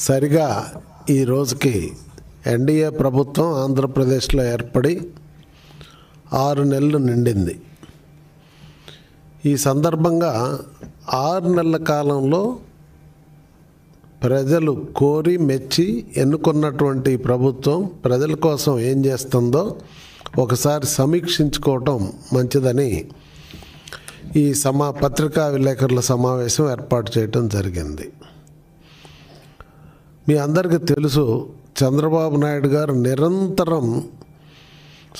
సరిగా ఈ రోజుకి ఎన్డీఏ ప్రభుత్వం ఆంధ్రప్రదేశ్లో ఏర్పడి 6 నెలలు నిండింది. ఈ సందర్భంగా 6 నెలల కాలంలో ప్రజలు కోరి మెచ్చి ఎన్నుకున్నటువంటి ప్రభుత్వం ప్రజల కోసం ఏం చేస్తుందో ఒకసారి సమీక్షించుకోవటం మంచిదని ఈ పత్రికా విలేకరుల సమావేశం ఏర్పాటు చేయటం జరిగింది. మీ అందరికీ తెలుసు, చంద్రబాబు నాయుడు గారు నిరంతరం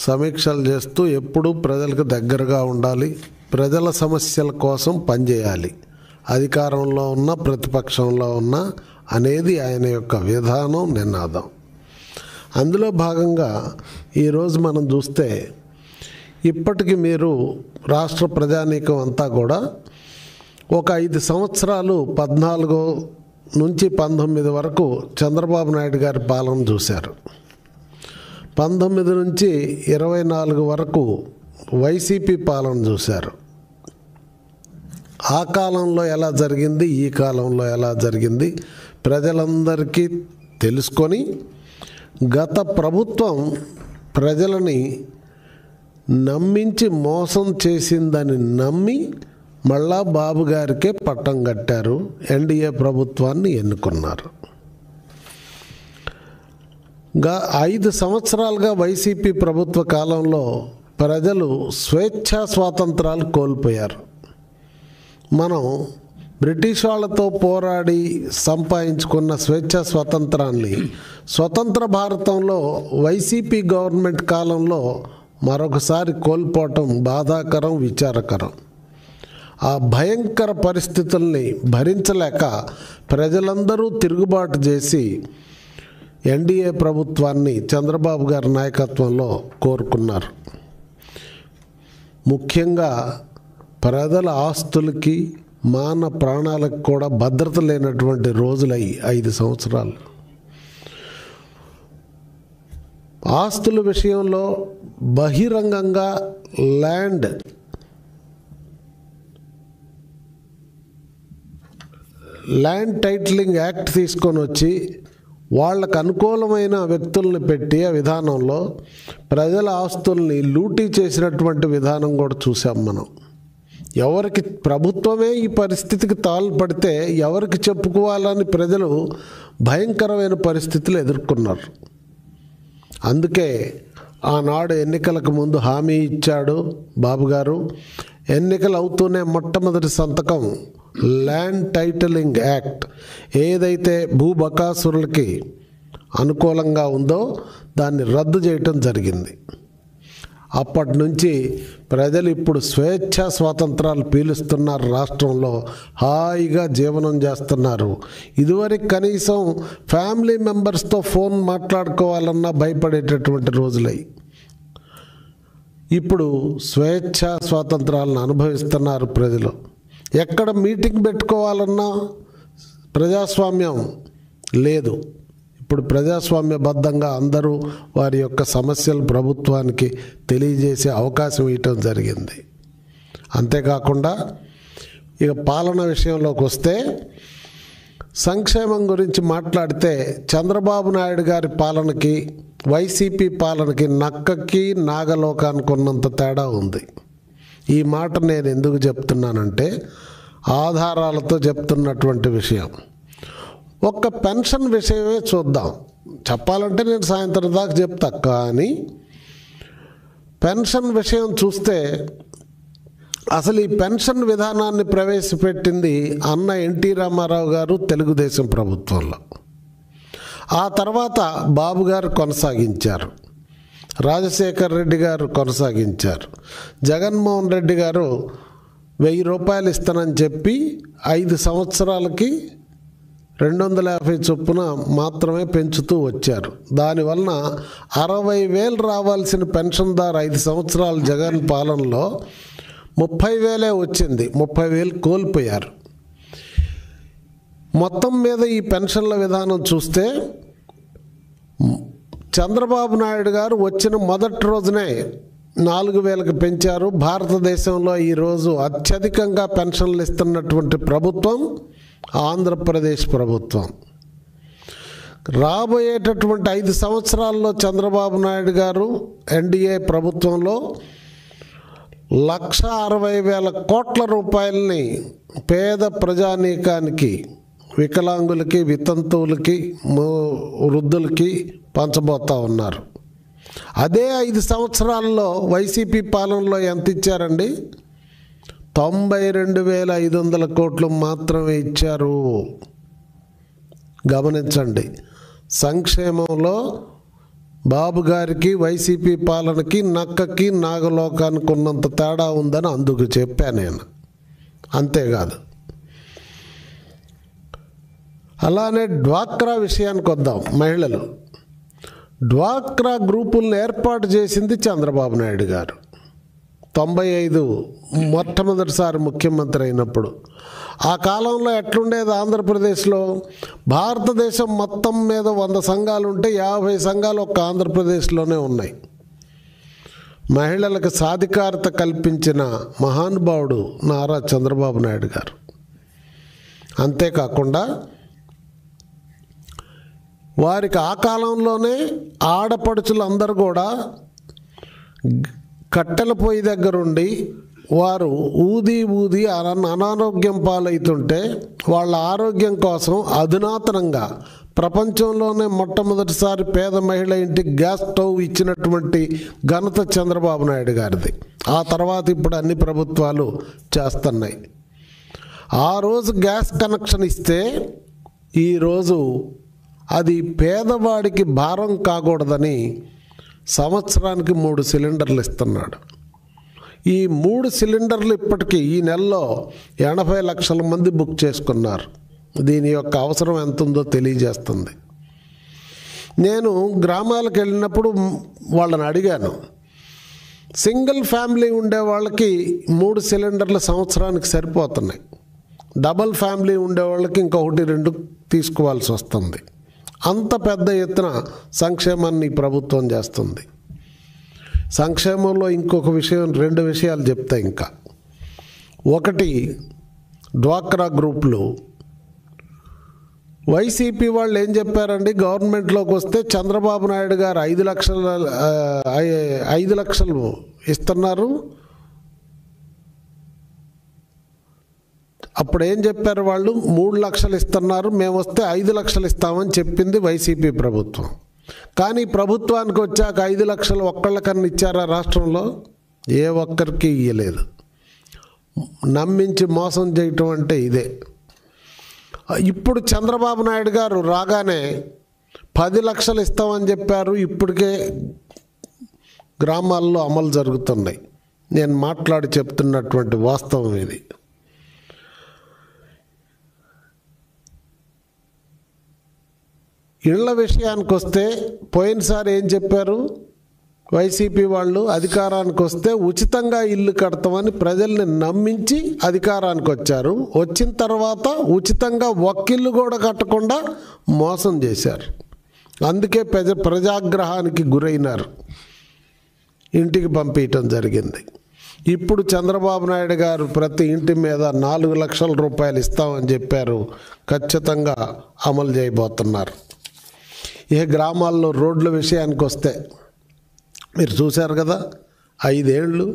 సమీక్షలు చేస్తూ ఎప్పుడూ ప్రజలకు దగ్గరగా ఉండాలి, ప్రజల సమస్యల కోసం పనిచేయాలి, అధికారంలో ఉన్న ప్రతిపక్షంలో ఉన్న అనేది ఆయన యొక్క విధానం, నినాదం. అందులో భాగంగా ఈరోజు మనం చూస్తే ఇప్పటికి మీరు రాష్ట్ర ప్రజానీకం అంతా కూడా ఒక 5 సంవత్సరాలు 14 నుంచి 19 వరకు చంద్రబాబు నాయుడు గారి పాలన చూశారు. 19 నుంచి 24 వరకు వైసీపీ పాలన చూశారు. ఆ కాలంలో ఎలా జరిగింది, ఈ కాలంలో ఎలా జరిగింది ప్రజలందరికీ తెలుసుకొని గత ప్రభుత్వం ప్రజలని నమ్మించి మోసం చేసిందని నమ్మి మళ్ళా బాబు గారికే పట్టం కట్టారు, ఎన్డీఏ ప్రభుత్వాన్ని ఎన్నుకున్నారు. 5 సంవత్సరాలుగా వైసీపీ ప్రభుత్వ కాలంలో ప్రజలు స్వేచ్ఛా స్వాతంత్రాలు కోల్పోయారు. మనం బ్రిటిష్ వాళ్ళతో పోరాడి సంపాదించుకున్న స్వేచ్ఛా స్వాతంత్రాన్ని స్వతంత్ర భారతంలో వైసీపీ గవర్నమెంట్ కాలంలో మరొకసారి కోల్పోవటం బాధాకరం, విచారకరం. ఆ భయంకర పరిస్థితుల్ని భరించలేక ప్రజలందరూ తిరుగుబాటు చేసి ఎన్డీఏ ప్రభుత్వాన్ని చంద్రబాబు గారి నాయకత్వంలో కోరుకున్నారు. ముఖ్యంగా ప్రజల ఆస్తులకి మాన ప్రాణాలకు కూడా భద్రత లేనటువంటి రోజులై 5 సంవత్సరాలు. ఆస్తుల విషయంలో బహిరంగంగా ల్యాండ్ టైటిలింగ్ యాక్ట్ తీసుకొని వచ్చి వాళ్ళకు అనుకూలమైన వ్యక్తుల్ని పెట్టి ఆ విధానంలో ప్రజల ఆస్తుల్ని లూటీ చేసినటువంటి విధానం కూడా చూసాం మనం. ఎవరికి ప్రభుత్వమే ఈ పరిస్థితికి తాళపడితే ఎవరికి చెప్పుకోవాలని ప్రజలు భయంకరమైన పరిస్థితులు ఎదుర్కొన్నారు. అందుకే ఆనాడు ఎన్నికలకు ముందు హామీ ఇచ్చాడు బాబు గారు. ఎన్నికలు అవుతూనే మొట్టమొదటి సంతకం ల్యాండ్ టైటిలింగ్ యాక్ట్ ఏదైతే భూబకాసురులకి అనుకూలంగా ఉందో దాన్ని రద్దు చేయటం జరిగింది. అప్పటి నుంచి ప్రజలు ఇప్పుడు స్వేచ్ఛా స్వాతంత్రాలు పీలుస్తున్నారు, రాష్ట్రంలో హాయిగా జీవనం చేస్తున్నారు. ఇదివరకు కనీసం ఫ్యామిలీ మెంబర్స్తో ఫోన్ మాట్లాడుకోవాలన్నా భయపడేటటువంటి రోజులై ఇప్పుడు స్వేచ్ఛా స్వాతంత్రాలను అనుభవిస్తున్నారు ప్రజలు. ఎక్కడ మీటింగ్ పెట్టుకోవాలన్నా ప్రజాస్వామ్యం లేదు. ఇప్పుడు ప్రజాస్వామ్యబద్ధంగా అందరూ వారి యొక్క సమస్యలు ప్రభుత్వానికి తెలియజేసే అవకాశం ఇవ్వటం జరిగింది. అంతేకాకుండా ఇక పాలన విషయంలోకి వస్తే సంక్షేమం గురించి మాట్లాడితే చంద్రబాబు నాయుడు గారి పాలనకి వైసీపీ పాలనకి నక్కకి నాగలోకానికి ఉన్నంత తేడా ఉంది. ఈ మాట నేను ఎందుకు చెప్తున్నానంటే ఆధారాలతో చెప్తున్నటువంటి విషయం. ఒక్క పెన్షన్ విషయమే చూద్దాం. చెప్పాలంటే నేను సాయంత్రం దాకా చెప్తా, కానీ పెన్షన్ విషయం చూస్తే అసలు ఈ పెన్షన్ విధానాన్ని ప్రవేశపెట్టింది అన్న ఎన్టీ రామారావు గారు తెలుగుదేశం ప్రభుత్వంలో. ఆ తర్వాత బాబు గారు కొనసాగించారు, రాజశేఖర్ రెడ్డి గారు కొనసాగించారు, జగన్మోహన్ రెడ్డి గారు 1000 రూపాయలు ఇస్తానని చెప్పి 5 సంవత్సరాలకి 250 చొప్పున మాత్రమే పెంచుతూ వచ్చారు. దానివలన 60,000 రావాల్సిన పెన్షన్దారు 5 సంవత్సరాలు జగన్ పాలనలో 30,000 వచ్చింది, 30,000 కోల్పోయారు. మొత్తం మీద ఈ పెన్షన్ల విధానం చూస్తే చంద్రబాబు నాయుడు గారు వచ్చిన మొదటి రోజునే 4,000కి పెంచారు. భారతదేశంలో ఈరోజు అత్యధికంగా పెన్షన్లు ఇస్తున్నటువంటి ప్రభుత్వం ఆంధ్రప్రదేశ్ ప్రభుత్వం. రాబోయేటటువంటి 5 సంవత్సరాల్లో చంద్రబాబు నాయుడు గారు ఎన్డీఏ ప్రభుత్వంలో 1,60,000 కోట్ల రూపాయలని పేద ప్రజానీకానికి, వికలాంగులకి, వితంతువులకి, వృద్ధులకి పంచబోతా ఉన్నారు. అదే 5 సంవత్సరాల్లో వైసీపీ పాలనలో ఎంత ఇచ్చారండి? 92,500 కోట్లు మాత్రమే ఇచ్చారు. గమనించండి, సంక్షేమంలో బాబు గారికి, వైసీపీ పాలనకి, నక్కకి, నాగలోకానికి ఉన్నంత తేడా ఉందని అందుకు చెప్పాను నేను. అంతేకాదు, అలానే డ్వాక్రా విషయానికి వద్దాం. మహిళలు డ్వాక్రా గ్రూపులను ఏర్పాటు చేసింది చంద్రబాబు నాయుడు గారు. 95 మొట్టమొదటిసారి ముఖ్యమంత్రి అయినప్పుడు. ఆ కాలంలో ఎట్లుండేది ఆంధ్రప్రదేశ్లో? భారతదేశం మొత్తం మీద 100 సంఘాలు ఉంటే 50 సంఘాలు ఒక్క ఆంధ్రప్రదేశ్లోనే ఉన్నాయి. మహిళలకు సాధికారత కల్పించిన మహానుభావుడు నారా చంద్రబాబు నాయుడు గారు. అంతేకాకుండా వారికి ఆ కాలంలోనే ఆడపడుచులందరూ కూడా కట్టెల పొయ్యి దగ్గరుండి వారు ఊది అనారోగ్యం పాలవుతుంటే వాళ్ళ ఆరోగ్యం కోసం అధునాతనంగా ప్రపంచంలోనే మొట్టమొదటిసారి పేద మహిళ ఇంటికి గ్యాస్ స్టవ్ ఇచ్చినటువంటి ఘనత చంద్రబాబు నాయుడు గారిది. ఆ తర్వాత ఇప్పుడు అన్ని ప్రభుత్వాలు చేస్తున్నాయి. ఆ రోజు గ్యాస్ కనెక్షన్ ఇస్తే ఈరోజు అది పేదవాడికి భారం కాకూడదని సంవత్సరానికి 3 సిలిండర్లు ఇస్తున్నాడు. ఈ 3 సిలిండర్లు ఇప్పటికీ ఈ నెలలో 80 లక్షల మంది బుక్ చేసుకున్నారు. దీని యొక్క అవసరం ఎంత ఉందో తెలియజేస్తుంది. నేను గ్రామాలకు వెళ్ళినప్పుడు వాళ్ళని అడిగాను, సింగిల్ ఫ్యామిలీ ఉండే వాళ్ళకి 3 సిలిండర్లు సంవత్సరానికి సరిపోతున్నాయి. డబల్ ఫ్యామిలీ ఉండే వాళ్ళకి ఇంకొకటి 2 తీసుకోవాల్సి వస్తుంది. అంత పెద్ద ఎత్తున సంక్షేమాన్ని ప్రభుత్వం చేస్తుంది. సంక్షేమంలో ఇంకొక విషయం, 2 విషయాలు చెప్తా. ఇంకా ఒకటి, డ్వాక్రా గ్రూపులు. వైసీపీ వాళ్ళు ఏం చెప్పారండి? గవర్నమెంట్లోకి వస్తే చంద్రబాబు నాయుడు గారు 5 లక్షలు ఇస్తున్నారు. అప్పుడు ఏం చెప్పారు వాళ్ళు? 3 లక్షలు ఇస్తున్నారు, మేము వస్తే 5 లక్షలు ఇస్తామని చెప్పింది వైసీపీ ప్రభుత్వం. కానీ ప్రభుత్వానికి వచ్చాక 5 లక్షలు ఒక్కళ్ళకన్నా ఇచ్చారా రాష్ట్రంలో? ఏ ఒక్కరికి ఇయ్యలేదు. నమ్మించి మోసం చేయటం అంటే ఇదే. ఇప్పుడు చంద్రబాబు నాయుడు గారు రాగానే 10 లక్షలు ఇస్తామని చెప్పారు. ఇప్పటికే గ్రామాల్లో అమలు జరుగుతున్నాయి. నేను మాట్లాడి చెప్తున్నటువంటి వాస్తవం ఇది. ఇళ్ల విషయానికి వస్తే పోయినసారి ఏం చెప్పారు వైసీపీ వాళ్ళు? అధికారానికి వస్తే ఉచితంగా ఇల్లు కడతామని ప్రజల్ని నమ్మించి అధికారానికి వచ్చారు. వచ్చిన తర్వాత ఉచితంగా ఒక్కిల్లు కూడా కట్టకుండా మోసం చేశారు. అందుకే ప్రజాగ్రహానికి గురైనారు, ఇంటికి పంపించడం జరిగింది. ఇప్పుడు చంద్రబాబు నాయుడు గారు ప్రతి ఇంటి మీద 4 లక్షల రూపాయలు ఇస్తామని చెప్పారు. ఖచ్చితంగా అమలు చేయబోతున్నారు. ఏ గ్రామాల్లో రోడ్ల విషయానికి వస్తే మీరు చూశారు కదా, 5 ఏళ్ళు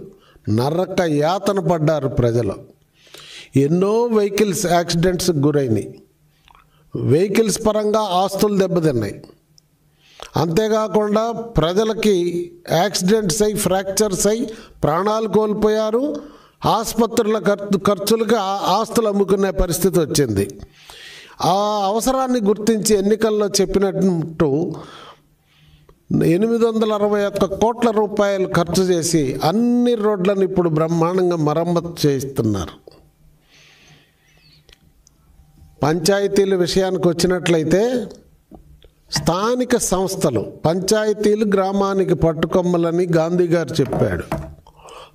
నరక యాతన పడ్డారు ప్రజలు. ఎన్నో వెహికల్స్ యాక్సిడెంట్స్కి గురైనాయి. వెహికల్స్ పరంగా ఆస్తులు దెబ్బతిన్నాయి. అంతేకాకుండా ప్రజలకి యాక్సిడెంట్స్ అయి, ఫ్రాక్చర్స్ అయి ప్రాణాలు కోల్పోయారు. ఆసుపత్రుల ఖర్చులకి ఆస్తులు అమ్ముకునే పరిస్థితి వచ్చింది. ఆ అవసరాన్ని గుర్తించి ఎన్నికల్లో చెప్పినట్టు 861 కోట్ల రూపాయలు ఖర్చు చేసి అన్ని రోడ్లను ఇప్పుడు బ్రహ్మాండంగా మరమ్మతు చేయిస్తున్నారు. పంచాయతీల విషయానికి వచ్చినట్లయితే స్థానిక సంస్థలు, పంచాయతీలు గ్రామానికి పట్టుకొమ్మలని గాంధీ గారు చెప్పాడు.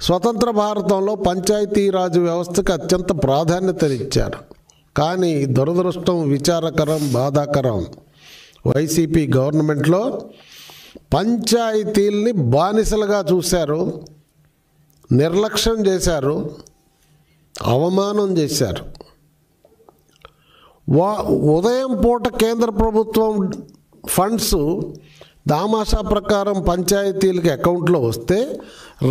స్వతంత్ర భారతంలో పంచాయతీరాజ్ వ్యవస్థకు అత్యంత ప్రాధాన్యతనిచ్చారు. కానీ దురదృష్టం, విచారకరం, బాధాకరం, వైసీపీ గవర్నమెంట్లో పంచాయతీల్ని బానిసలుగా చూశారు, నిర్లక్ష్యం చేశారు, అవమానం చేశారు. ఉదయం పూట కేంద్ర ప్రభుత్వం ఫండ్స్ దామాషా ప్రకారం పంచాయతీలకి అకౌంట్లో వస్తే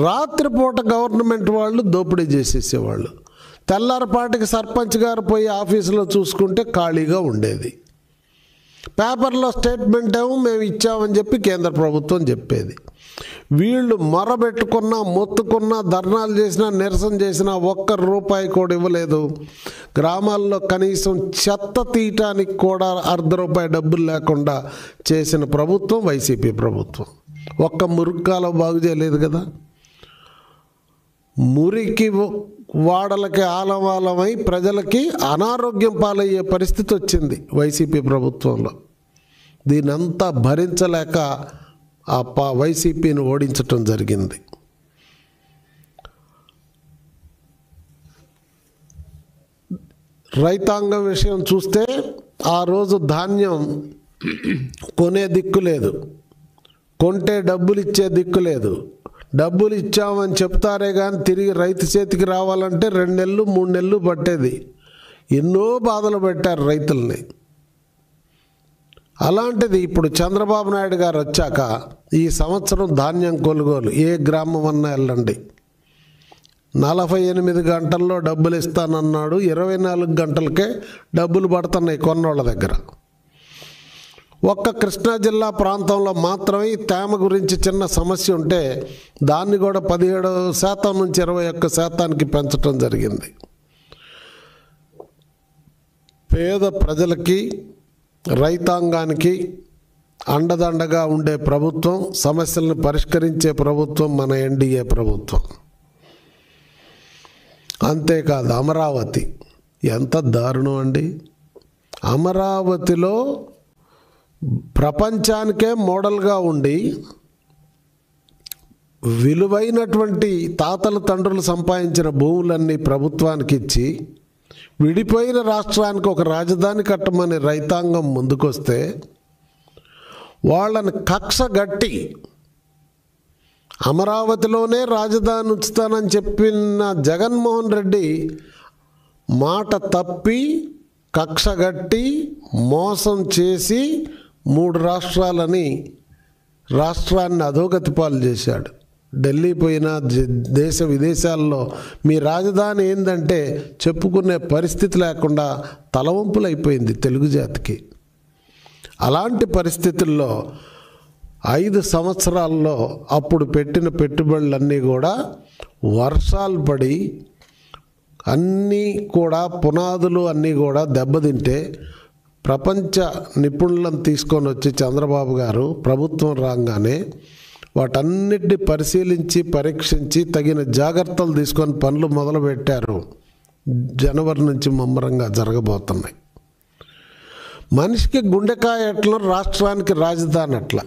రాత్రిపూట గవర్నమెంట్ వాళ్ళు దోపిడీ చేసేసేవాళ్ళు. తెల్లారిపాటికి సర్పంచ్ గారు పోయి ఆఫీసులో చూసుకుంటే ఖాళీగా ఉండేది. పేపర్లో స్టేట్మెంట్ ఏమో మేము ఇచ్చామని చెప్పి కేంద్ర ప్రభుత్వం చెప్పేది. వీళ్ళు మొరబెట్టుకున్నా, మొత్తుకున్నా, ధర్నాలు చేసినా, నిరసన చేసినా ₹1 కూడా ఇవ్వలేదు. గ్రామాల్లో కనీసం చెత్త తీయటానికి కూడా ₹1 డబ్బులు లేకుండా చేసిన ప్రభుత్వం వైసీపీ ప్రభుత్వం. ఒక్క మురుక్కాలో బాగు చేయలేదు కదా. మురికి వాడలకి ఆలవాలమై ప్రజలకి అనారోగ్యం పాలయ్యే పరిస్థితి వచ్చింది వైసీపీ ప్రభుత్వంలో. దీనంతా భరించలేక వైసీపీని ఓడించటం జరిగింది. రైతాంగం విషయం చూస్తే ఆ రోజు ధాన్యం కొనే దిక్కు లేదు, కొంటే డబ్బులు ఇచ్చే దిక్కు లేదు. డబ్బులు ఇచ్చామని చెప్తారే కానీ తిరిగి రైతు చేతికి రావాలంటే 2 నెలలు 3 నెలలు పట్టేది. ఎన్నో బాధలు పెట్టారు రైతుల్ని. అలాంటిది ఇప్పుడు చంద్రబాబు నాయుడు గారు వచ్చాక ఈ సంవత్సరం ధాన్యం కొనుగోలు ఏ గ్రామం అన్నా వెళ్ళండి, 48 గంటల్లో డబ్బులు ఇస్తానన్నాడు. 24 గంటలకే డబ్బులు పడుతున్నాయి కొన్నోళ్ళ దగ్గర. ఒక్క కృష్ణా జిల్లా ప్రాంతంలో మాత్రమే తేమ గురించి చిన్న సమస్య ఉంటే దాన్ని కూడా 17% నుంచి 21% పెంచడం జరిగింది. పేద ప్రజలకి, రైతాంగానికి అండదండగా ఉండే ప్రభుత్వం, సమస్యలను పరిష్కరించే ప్రభుత్వం మన ఎన్డీఏ ప్రభుత్వం. అంతేకాదు, అమరావతి ఎంత దారుణం అండి. అమరావతిలో ప్రపంచానికే మోడల్గా ఉండి విలువైనటువంటి తాతల తండ్రులు సంపాదించిన భూములన్నీ ప్రభుత్వానికి ఇచ్చి విడిపోయిన రాష్ట్రానికి ఒక రాజధాని కట్టమని రైతాంగం ముందుకొస్తే వాళ్ళని కక్షగట్టి అమరావతిలోనే రాజధాని ఉంచుతానని చెప్పిన జగన్మోహన్ రెడ్డి మాట తప్పి కక్షగట్టి మోసం చేసి 3 రాష్ట్రాన్ని అధోగతి పాలు చేశాడు. ఢిల్లీ పోయినా దేశ విదేశాల్లో మీ రాజధాని ఏందంటే చెప్పుకునే పరిస్థితి లేకుండా తలవంపులైపోయింది తెలుగు జాతికి. అలాంటి పరిస్థితుల్లో 5 సంవత్సరాల్లో అప్పుడు పెట్టిన పెట్టుబడులన్నీ కూడా వర్షాలు పడి అన్నీ కూడా పునాదులు అన్నీ కూడా దెబ్బతింటే ప్రపంచ నిపుణులను తీసుకొని వచ్చి చంద్రబాబు గారు ప్రభుత్వం రాగానే వాటన్నిటిని పరిశీలించి పరీక్షించి తగిన జాగ్రత్తలు తీసుకొని పనులు మొదలుపెట్టారు. జనవరి నుంచి ముమ్మరంగా జరగబోతున్నాయి. మనిషికి గుండెకాయ ఎట్లా రాష్ట్రానికి రాజధాని అట్లా.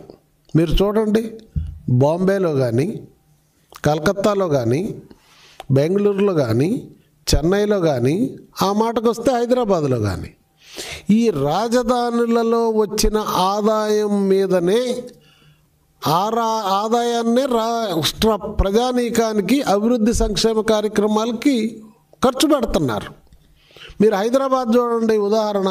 మీరు చూడండి, బాంబేలో కానీ, కలకత్తాలో కానీ, బెంగళూరులో కానీ, చెన్నైలో కానీ, ఆ మాటకు వస్తే హైదరాబాద్లో కానీ ఈ రాజధానులలో వచ్చిన ఆదాయం మీదనే ఆదాయాన్నే రాష్ట్ర ప్రజానీకానికి అభివృద్ధి సంక్షేమ కార్యక్రమాలకి ఖర్చు పెడుతున్నారు. మీరు హైదరాబాద్ చూడండి, ఉదాహరణ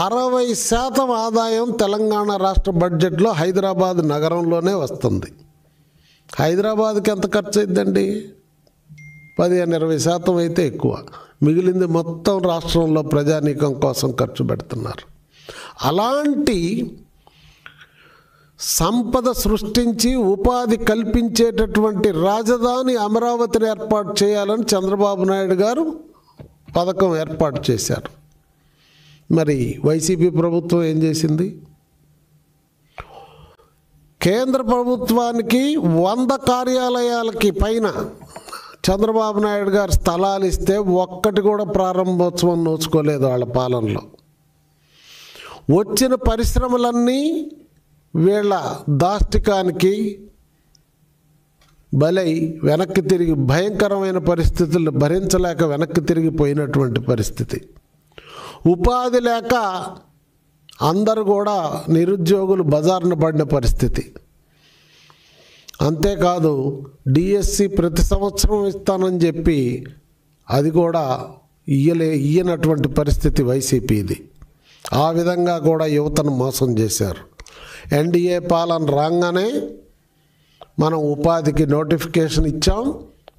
60% ఆదాయం తెలంగాణ రాష్ట్ర బడ్జెట్లో హైదరాబాద్ నగరంలోనే వస్తుంది. హైదరాబాద్కి ఎంత ఖర్చు అయిద్దండి? 15-20% అయితే ఎక్కువ. మిగిలింది మొత్తం రాష్ట్రంలో ప్రజానీకం కోసం ఖర్చు పెడుతున్నారు. అలాంటి సంపద సృష్టించి ఉపాధి కల్పించేటటువంటి రాజధాని అమరావతిని ఏర్పాటు చేయాలని చంద్రబాబు నాయుడు గారు పథకం ఏర్పాటు చేశారు. మరి వైసీపీ ప్రభుత్వం ఏం చేసింది? కేంద్ర ప్రభుత్వానికి 100 కార్యాలయాలకి పైన చంద్రబాబు నాయుడు గారు స్థలాలు ఇస్తే ఒక్కటి కూడా ప్రారంభోత్సవం నోచుకోలేదు వాళ్ళ పాలనలో. వచ్చిన పరిశ్రమలన్నీ వీళ్ళ దాష్టికానికి బలై వెనక్కి తిరిగి భయంకరమైన పరిస్థితులు భరించలేక వెనక్కి తిరిగిపోయినటువంటి పరిస్థితి. ఉపాధి లేక అందరూ కూడా నిరుద్యోగులు బజారున పడిన పరిస్థితి. అంతేకాదు, డిఎస్సి ప్రతి సంవత్సరం ఇస్తానని చెప్పి అది కూడా ఇయ్యనటువంటి పరిస్థితి వైసీపీది. ఆ విధంగా కూడా యువతను మోసం చేశారు. ఎన్డీఏ పాలన రాగానే మనం ఉపాధికి నోటిఫికేషన్ ఇచ్చాం,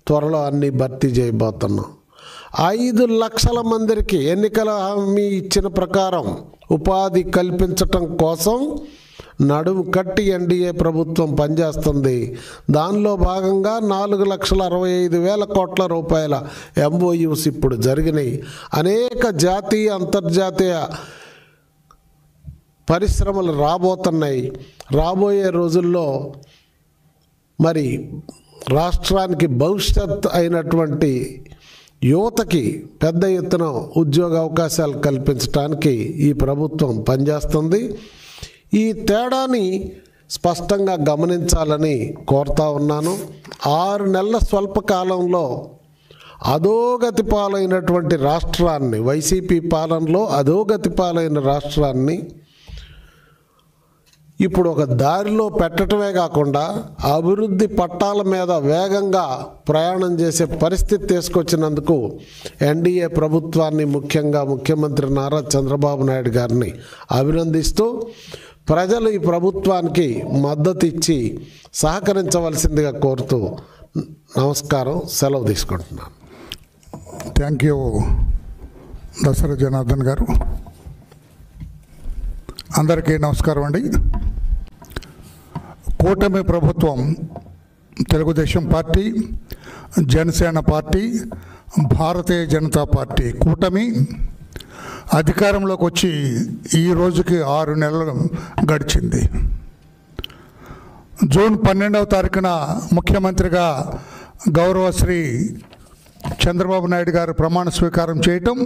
త్వరలో అన్నీ భర్తీ చేయబోతున్నాం. 5 లక్షల మందికి ఎన్నికల హామీ ఇచ్చిన ప్రకారం ఉపాధి కల్పించటం కోసం నడుము కట్టి ఎన్డీఏ ప్రభుత్వం పనిచేస్తుంది. దానిలో భాగంగా 4,65,000 కోట్ల రూపాయల MOUs ఇప్పుడు జరిగినాయి. అనేక జాతీయ అంతర్జాతీయ పరిశ్రమలు రాబోతున్నాయి. రాబోయే రోజుల్లో మరి రాష్ట్రానికి భవిష్యత్ అయినటువంటి యువతకి పెద్ద ఎత్తున ఉద్యోగ అవకాశాలు కల్పించడానికి ఈ ప్రభుత్వం పనిచేస్తుంది. ఈ తేడాని స్పష్టంగా గమనించాలని కోరుతా ఉన్నాను. 6 నెలల స్వల్ప కాలంలో అధోగతి పాలైనటువంటి రాష్ట్రాన్ని, వైసీపీ పాలనలో అధోగతి పాలైన రాష్ట్రాన్ని ఇప్పుడు ఒక దారిలో పెట్టడమే కాకుండా అభివృద్ధి పట్టాల మీద వేగంగా ప్రయాణం చేసే పరిస్థితి తీసుకొచ్చినందుకు ఎన్డీఏ ప్రభుత్వాన్ని, ముఖ్యంగా ముఖ్యమంత్రి నారా చంద్రబాబు నాయుడు గారిని అభినందిస్తూ ప్రజలు ఈ ప్రభుత్వానికి మద్దతు ఇచ్చి సహకరించవలసిందిగా కోరుతూ నమస్కారం, సెలవు తీసుకుంటున్నాను. థ్యాంక్ యూ దసరా జనార్దన్ గారు. అందరికీ నమస్కారం అండి. కూటమి ప్రభుత్వం, Telugu Desam party, Janasena party, Bharatiya Janata party కూటమి అధికారంలోకి వచ్చి ఈ రోజుకి 6 నెలలు గడిచింది. జూన్ 12వ తారీఖున ముఖ్యమంత్రిగా గౌరవ శ్రీ చంద్రబాబు నాయుడు గారు ప్రమాణ స్వీకారం చేయటం,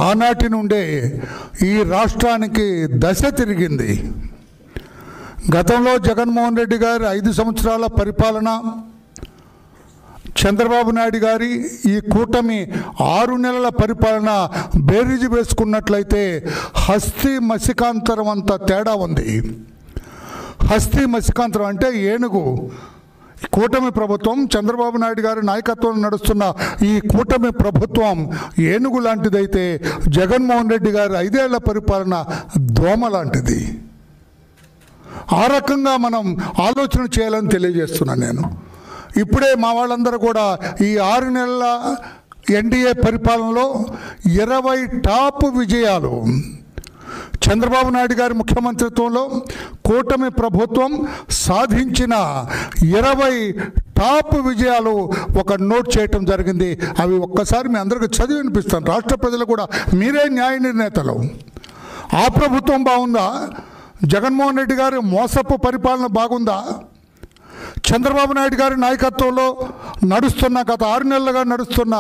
ఆనాటి నుండే ఈ రాష్ట్రానికి దశ తిరిగింది. గతంలో జగన్మోహన్ రెడ్డి గారి 5 సంవత్సరాల పరిపాలన, చంద్రబాబు నాయుడు గారి ఈ కూటమి 6 నెలల పరిపాలన బేరీజు వేసుకున్నట్లయితే హస్తి మసికాంతరం అంత తేడా ఉంది. హస్తి మసికాంతరం అంటే ఏనుగు. కూటమి ప్రభుత్వం, చంద్రబాబు నాయుడు గారి నాయకత్వం నడుస్తున్న ఈ కూటమి ప్రభుత్వం ఏనుగు లాంటిదైతే జగన్మోహన్ రెడ్డి గారి 5 ఏళ్ల పరిపాలన దోమ లాంటిది. ఆ రకంగా మనం ఆలోచన చేయాలని తెలియజేస్తున్నాను నేను. ఇప్పుడే మా వాళ్ళందరూ కూడా ఈ 6 నెలల ఎన్డీఏ పరిపాలనలో 20 టాప్ విజయాలు, చంద్రబాబు నాయుడు గారి ముఖ్యమంత్రిత్వంలో కూటమి ప్రభుత్వం సాధించిన 20 టాప్ విజయాలు ఒక నోట్ చేయటం జరిగింది. అవి ఒక్కసారి మీ అందరికీ చదివి వినిపిస్తాను. రాష్ట్ర ప్రజలు కూడా మీరే న్యాయ నిర్ణేతలు. ఆ ప్రభుత్వం బాగుందా? జగన్మోహన్ రెడ్డి గారి మోసపు పరిపాలన బాగుందా? చంద్రబాబు నాయుడు గారి నాయకత్వంలో నడుస్తున్న గత 6 నెలలుగా నడుస్తున్న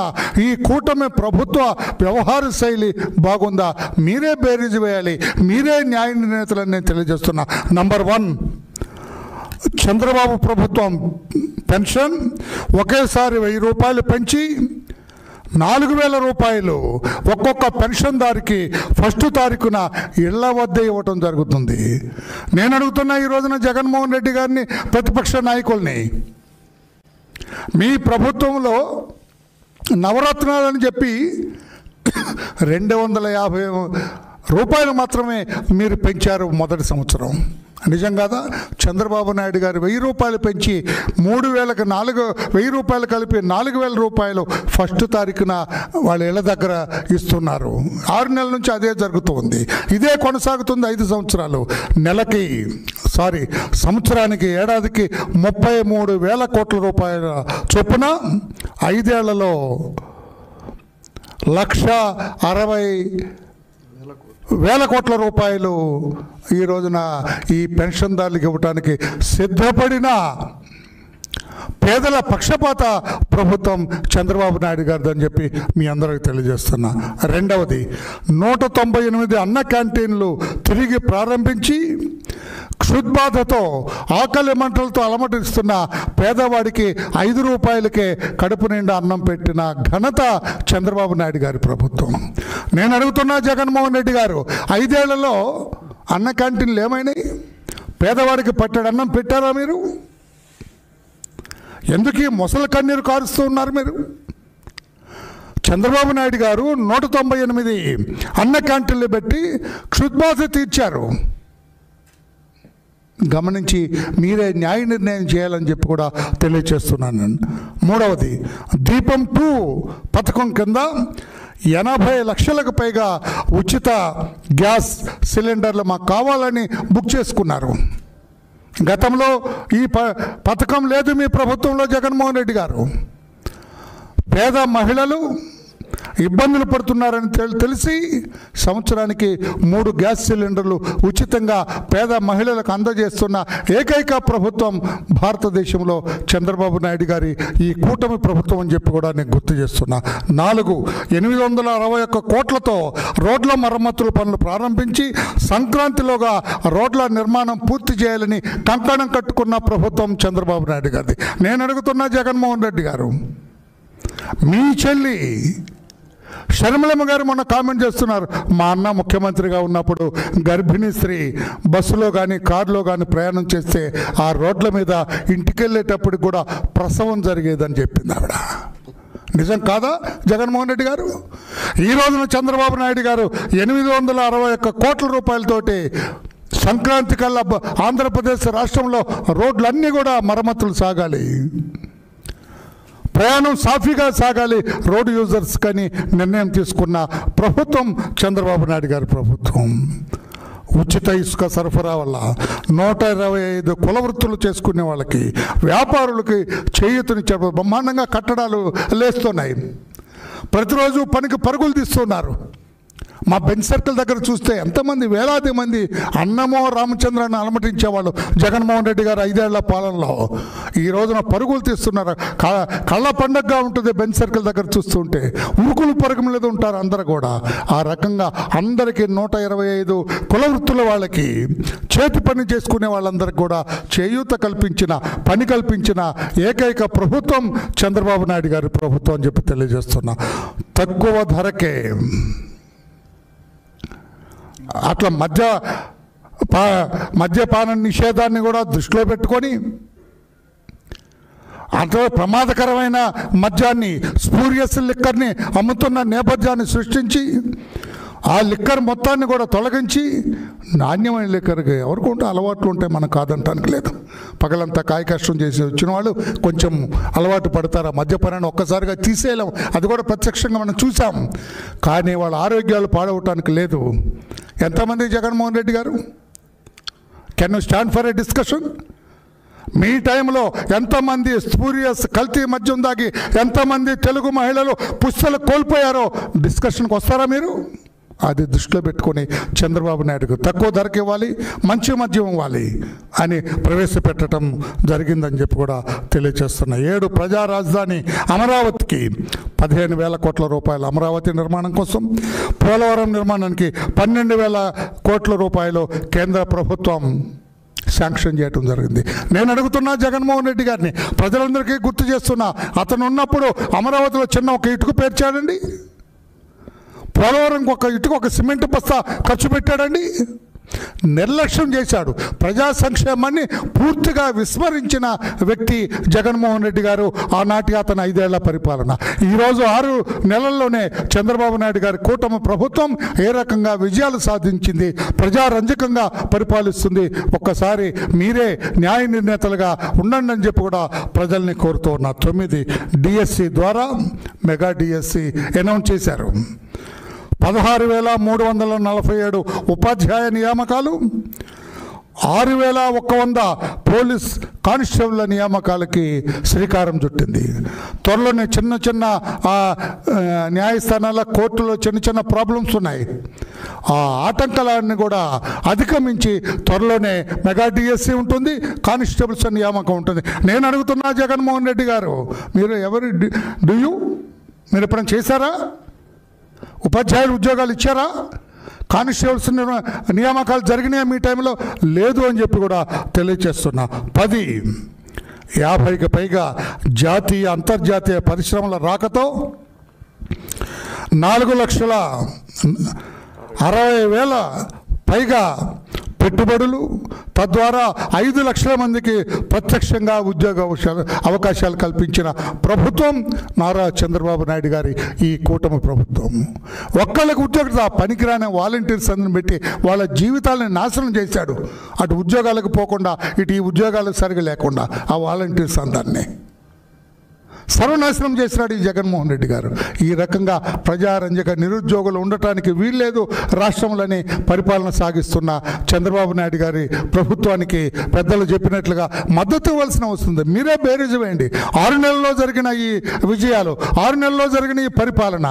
ఈ కూటమి ప్రభుత్వ వ్యవహార శైలి బాగుందా? మీరే బేరీజు వేయాలి, మీరే న్యాయ నిర్ణేతలని నేను తెలియజేస్తున్నా. నంబర్ 1, చంద్రబాబు ప్రభుత్వం పెన్షన్ ఒకేసారి 1000 రూపాయలు పెంచి 4,000 రూపాయలు ఒక్కొక్క పెన్షన్దారికి 1వ తారీఖున ఇళ్ల వద్ద ఇవ్వటం జరుగుతుంది. నేను అడుగుతున్నా ఈ రోజున జగన్మోహన్ రెడ్డి గారిని, ప్రతిపక్ష నాయకుల్ని, మీ ప్రభుత్వంలో నవరత్నాలని చెప్పి 250 రూపాయలు మాత్రమే మీరు పెంచారు మొదటి సంవత్సరం. నిజం కాదా? చంద్రబాబు నాయుడు గారు 1000 రూపాయలు పెంచి 3,000కి 4,000 రూపాయలు కలిపి 4,000 రూపాయలు 1వ తారీఖున వాళ్ళ ఇళ్ళ దగ్గర ఇస్తున్నారు. 6 నెలల నుంచి అదే జరుగుతుంది. ఇదే కొనసాగుతుంది 5 సంవత్సరాలు. సంవత్సరానికి, ఏడాదికి 33,000 కోట్ల రూపాయల చొప్పున 5 ఏళ్లలో 1,60,000 కోట్ల రూపాయలు ఈ రోజున ఈ పెన్షన్దారులకు ఇవ్వడానికి సిద్ధపడిన పేదల పక్షపాత ప్రభుత్వం చంద్రబాబు నాయుడు గారిదని చెప్పి మీ అందరికీ తెలియజేస్తున్నా. రెండవది, 198 అన్న క్యాంటీన్లు తిరిగి ప్రారంభించి క్షుద్బాధతో, ఆకలి మంటలతో అలమటిస్తున్న పేదవాడికి 5 రూపాయలకే కడుపు నిండా అన్నం పెట్టిన ఘనత చంద్రబాబు నాయుడు గారి ప్రభుత్వం. నేను అడుగుతున్నా జగన్మోహన్ రెడ్డి గారు, 5 ఏళ్లలో అన్న క్యాంటీన్లు ఏమైనాయి? పేదవాడికి పట్టెడు అన్నం పెట్టారా మీరు? ఎందుకు ఈ మొసలు కన్నీరు కారుస్తూ ఉన్నారు మీరు? చంద్రబాబు నాయుడు గారు 198 అన్న క్యాంటీన్లు పెట్టి క్షుద్బాధ తీర్చారు. గమనించి మీరే న్యాయ నిర్ణయం చేయాలని చెప్పి కూడా తెలియచేస్తున్నాను. మూడవది, దీపం 2 పథకం కింద 80 లక్షలకు పైగా ఉచిత గ్యాస్ సిలిండర్లు మాకు కావాలని బుక్ చేసుకున్నారు. గతంలో ఈ పథకం లేదు మీ ప్రభుత్వంలో జగన్మోహన్ రెడ్డి గారు. పేద మహిళలు ఇబ్బందులు పడుతున్నారని తెలిసి సంవత్సరానికి 3 గ్యాస్ సిలిండర్లు ఉచితంగా పేద మహిళలకు అందజేస్తున్న ఏకైక ప్రభుత్వం భారతదేశంలో చంద్రబాబు నాయుడు గారి ఈ కూటమి ప్రభుత్వం అని చెప్పి కూడా నేను గుర్తు చేస్తున్నా. 4, 861 కోట్లతో రోడ్ల మరమ్మతుల పనులు ప్రారంభించి సంక్రాంతిలోగా రోడ్ల నిర్మాణం పూర్తి చేయాలని కంకణం కట్టుకున్న ప్రభుత్వం చంద్రబాబు నాయుడు గారిది. నేను అడుగుతున్నా జగన్మోహన్ రెడ్డి గారు, మీ చెల్లి షర్మిలమ్మ గారు మొన్న కామెంట్ చేస్తున్నారు, మా అన్న ముఖ్యమంత్రిగా ఉన్నప్పుడు గర్భిణీ స్త్రీ బస్సులో కానీ కారులో కానీ ప్రయాణం చేస్తే ఆ రోడ్ల మీద ఇంటికి వెళ్ళేటప్పుడు కూడా ప్రసవం జరిగేదని చెప్పింది ఆవిడ. నిజం కాదా జగన్మోహన్ రెడ్డి గారు? ఈ రోజున చంద్రబాబు నాయుడు గారు 861 కోట్ల రూపాయలతోటి సంక్రాంతి కల్లా ఆంధ్రప్రదేశ్ రాష్ట్రంలో రోడ్లన్నీ కూడా మరమ్మతులు సాగాలి, ప్రయాణం సాఫీగా సాగాలి రోడ్డు యూజర్స్ కానీ నిర్ణయం తీసుకున్న ప్రభుత్వం చంద్రబాబు నాయుడు గారి ప్రభుత్వం. ఉచిత ఇసుక సరఫరా వల్ల 125 కుల వృత్తులు చేసుకునే వాళ్ళకి, వ్యాపారులకి చేయూతనిచ్చే బ్రహ్మాండంగా కట్టడాలు లేస్తున్నాయి. ప్రతిరోజు పనికి పరుగులు తీస్తున్నారు. మా బెంచ్ సర్కిల్ దగ్గర చూస్తే ఎంతమంది, వేలాది మంది అన్నమో రామచంద్రాన్ని అలమటించేవాళ్ళు జగన్మోహన్ రెడ్డి గారు 5 ఏళ్ల పాలనలో. ఈ రోజున పరుగులు తీస్తున్నారు. కళ్ళ పండగగా ఉంటుంది బెంచ్ సర్కిల్ దగ్గర చూస్తుంటే. ఉరుకులు పరుగు మీద ఉంటారు అందరూ కూడా. ఆ రకంగా అందరికీ 125 కుల వృత్తుల వాళ్ళకి, చేతి పని చేసుకునే వాళ్ళందరికీ కూడా చేయూత కల్పించిన, పని కల్పించిన ఏకైక ప్రభుత్వం చంద్రబాబు నాయుడు గారి ప్రభుత్వం అని చెప్పి తెలియజేస్తున్నా. తక్కువ ధరకే అట్లా మద్యపాన నిషేధాన్ని కూడా దృష్టిలో పెట్టుకొని అంత ప్రమాదకరమైన మద్యాన్ని, స్పూరియస్ లిక్కర్ని అమ్ముతున్న నేపథ్యాన్ని సృష్టించి ఆ లిక్కర్ మొత్తాన్ని కూడా తొలగించి నాణ్యమైన లిక్కర్కి ఎవరికి ఉంటే అలవాట్లు ఉంటాయి, మనం కాదంటానికి లేదు. పగలంతా కాయ కష్టం చేసి వచ్చిన వాళ్ళు కొంచెం అలవాటు పడతారు. ఆ మద్యపానాన్ని ఒక్కసారిగా తీసేయలేం, అది కూడా ప్రత్యక్షంగా మనం చూసాం. కానీ వాళ్ళ ఆరోగ్యాలు పాడవటానికి లేదు. ఎంతమంది జగన్మోహన్ రెడ్డి గారు? Can you stand for a discussion? మీ టైంలో ఎంతమంది స్పూరియస్ కల్తీ మద్యం దాగి ఎంతమంది తెలుగు మహిళలు పుస్తలు కోల్పోయారో డిస్కషన్కి వస్తారా మీరు? అది దృష్టిలో పెట్టుకొని చంద్రబాబు నాయుడుకు తక్కువ ధరకు ఇవ్వాలి, మంచి మద్యం ఇవ్వాలి అని ప్రవేశపెట్టడం జరిగిందని చెప్పి కూడా తెలియజేస్తున్నా. 7 ప్రజా రాజధాని అమరావతికి 15,000 కోట్ల రూపాయలు అమరావతి నిర్మాణం కోసం, పోలవరం నిర్మాణానికి 12,000 కోట్ల రూపాయలు కేంద్ర ప్రభుత్వం శాంక్షన్ చేయడం జరిగింది. నేను అడుగుతున్నా జగన్మోహన్ రెడ్డి గారిని, ప్రజలందరికీ గుర్తు చేస్తున్నా, అతను ఉన్నప్పుడు అమరావతిలో చిన్న ఒక ఇటుక పేర్చాడండి? పోలవరంకి ఒక ఇటుక, ఒక సిమెంట్ బస్తా ఖర్చు పెట్టాడండి? నిర్లక్ష్యం చేశాడు. ప్రజా సంక్షేమాన్ని పూర్తిగా విస్మరించిన వ్యక్తి జగన్మోహన్ రెడ్డి గారు. ఆనాటి అతను 5 ఏళ్ల పరిపాలన. ఈరోజు 6 నెలల్లోనే చంద్రబాబు నాయుడు గారి కూటమి ప్రభుత్వం ఏ రకంగా విజయాలు సాధించింది, ప్రజారంజకంగా పరిపాలిస్తుంది. ఒక్కసారి మీరే న్యాయ నిర్ణేతలుగా ఉండండి అని చెప్పి కూడా ప్రజల్ని కోరుతూ ఉన్నారు. 9 డిఎస్సి ద్వారా మెగా డిఎస్సి అనౌన్స్ చేశారు. 16,347 ఉపాధ్యాయ నియామకాలు, 6,100 పోలీస్ కానిస్టేబుల్ నియామకాలకి శ్రీకారం చుట్టింది. త్వరలోనే చిన్న చిన్న న్యాయస్థానాల కోర్టులో చిన్న ప్రాబ్లమ్స్ ఉన్నాయి. ఆ ఆటంకాలన్నీ కూడా అధిగమించి త్వరలోనే మెగా డిఎస్సి ఉంటుంది, కానిస్టేబుల్స్ నియామకం ఉంటుంది. నేను అడుగుతున్నా జగన్మోహన్ రెడ్డి గారు, మీరు మీరు ఎప్పుడైనా చేశారా? ఉపాధ్యాయులు ఉద్యోగాలు ఇచ్చారా? కానిస్టేబుల్స్ నియామకాలు జరిగినాయా మీ టైంలో? లేదు అని చెప్పి కూడా తెలియజేస్తున్నా. 10, 50కి పైగా జాతీయ అంతర్జాతీయ పరిశ్రమల రాకతో 4,60,60,000 పైగా పెట్టుబడులు, తద్వారా 5 లక్షల మందికి ప్రత్యక్షంగా ఉద్యోగ అవకాశాలు కల్పించిన ప్రభుత్వం నారా చంద్రబాబు నాయుడు గారి ఈ కూటమి ప్రభుత్వం. ఒక్కళ్ళకి ఉద్యోగ పనికిరాని వాలంటీర్స్ అందరిని పెట్టి వాళ్ళ జీవితాలను నాశనం చేశాడు. అటు ఉద్యోగాలకు పోకుండా ఇటు ఈ ఉద్యోగాలు సరిగా లేకుండా ఆ వాలంటీర్స్ అందరినీ సర్వనాశనం చేసినాడు ఈ జగన్మోహన్ రెడ్డి గారు. ఈ రకంగా ప్రజారంజక నిరుద్యోగులు ఉండటానికి వీల్లేదు రాష్ట్రంలోని పరిపాలన సాగిస్తున్న చంద్రబాబు నాయుడు గారి ప్రభుత్వానికి పెద్దలు చెప్పినట్లుగా మద్దతు ఇవ్వాల్సిన వస్తుంది. మీరే బేరీజు వేయండి. 6 నెలల్లో జరిగిన ఈ విజయాలు, 6 నెలల్లో జరిగిన ఈ పరిపాలన,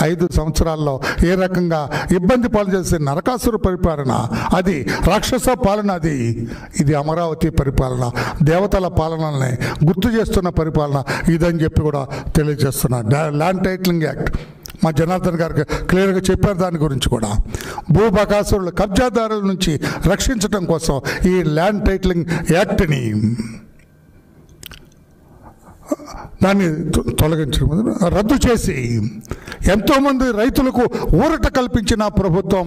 5 సంవత్సరాల్లో ఏ రకంగా ఇబ్బంది పాలు చేసే నరకాసుర పరిపాలన, అది రాక్షస పాలన, ఇది అమరావతి పరిపాలన, దేవతల పాలనల్ని గుర్తు చేస్తున్న పరిపాలన ఇదని చెప్పి కూడా తెలియజేస్తున్నా. ల్యాండ్ టైటిలింగ్ యాక్ట్ మా జనార్దన్ గారికి క్లియర్గా చెప్పారు. దాని గురించి కూడా భూబకాసురుల కబ్జాదారుల నుంచి రక్షించడం కోసం ఈ ల్యాండ్ టైటిలింగ్ యాక్ట్ని దాన్ని తొలగించడం, రద్దు చేసి ఎంతోమంది రైతులకు ఊరట కల్పించిన ప్రభుత్వం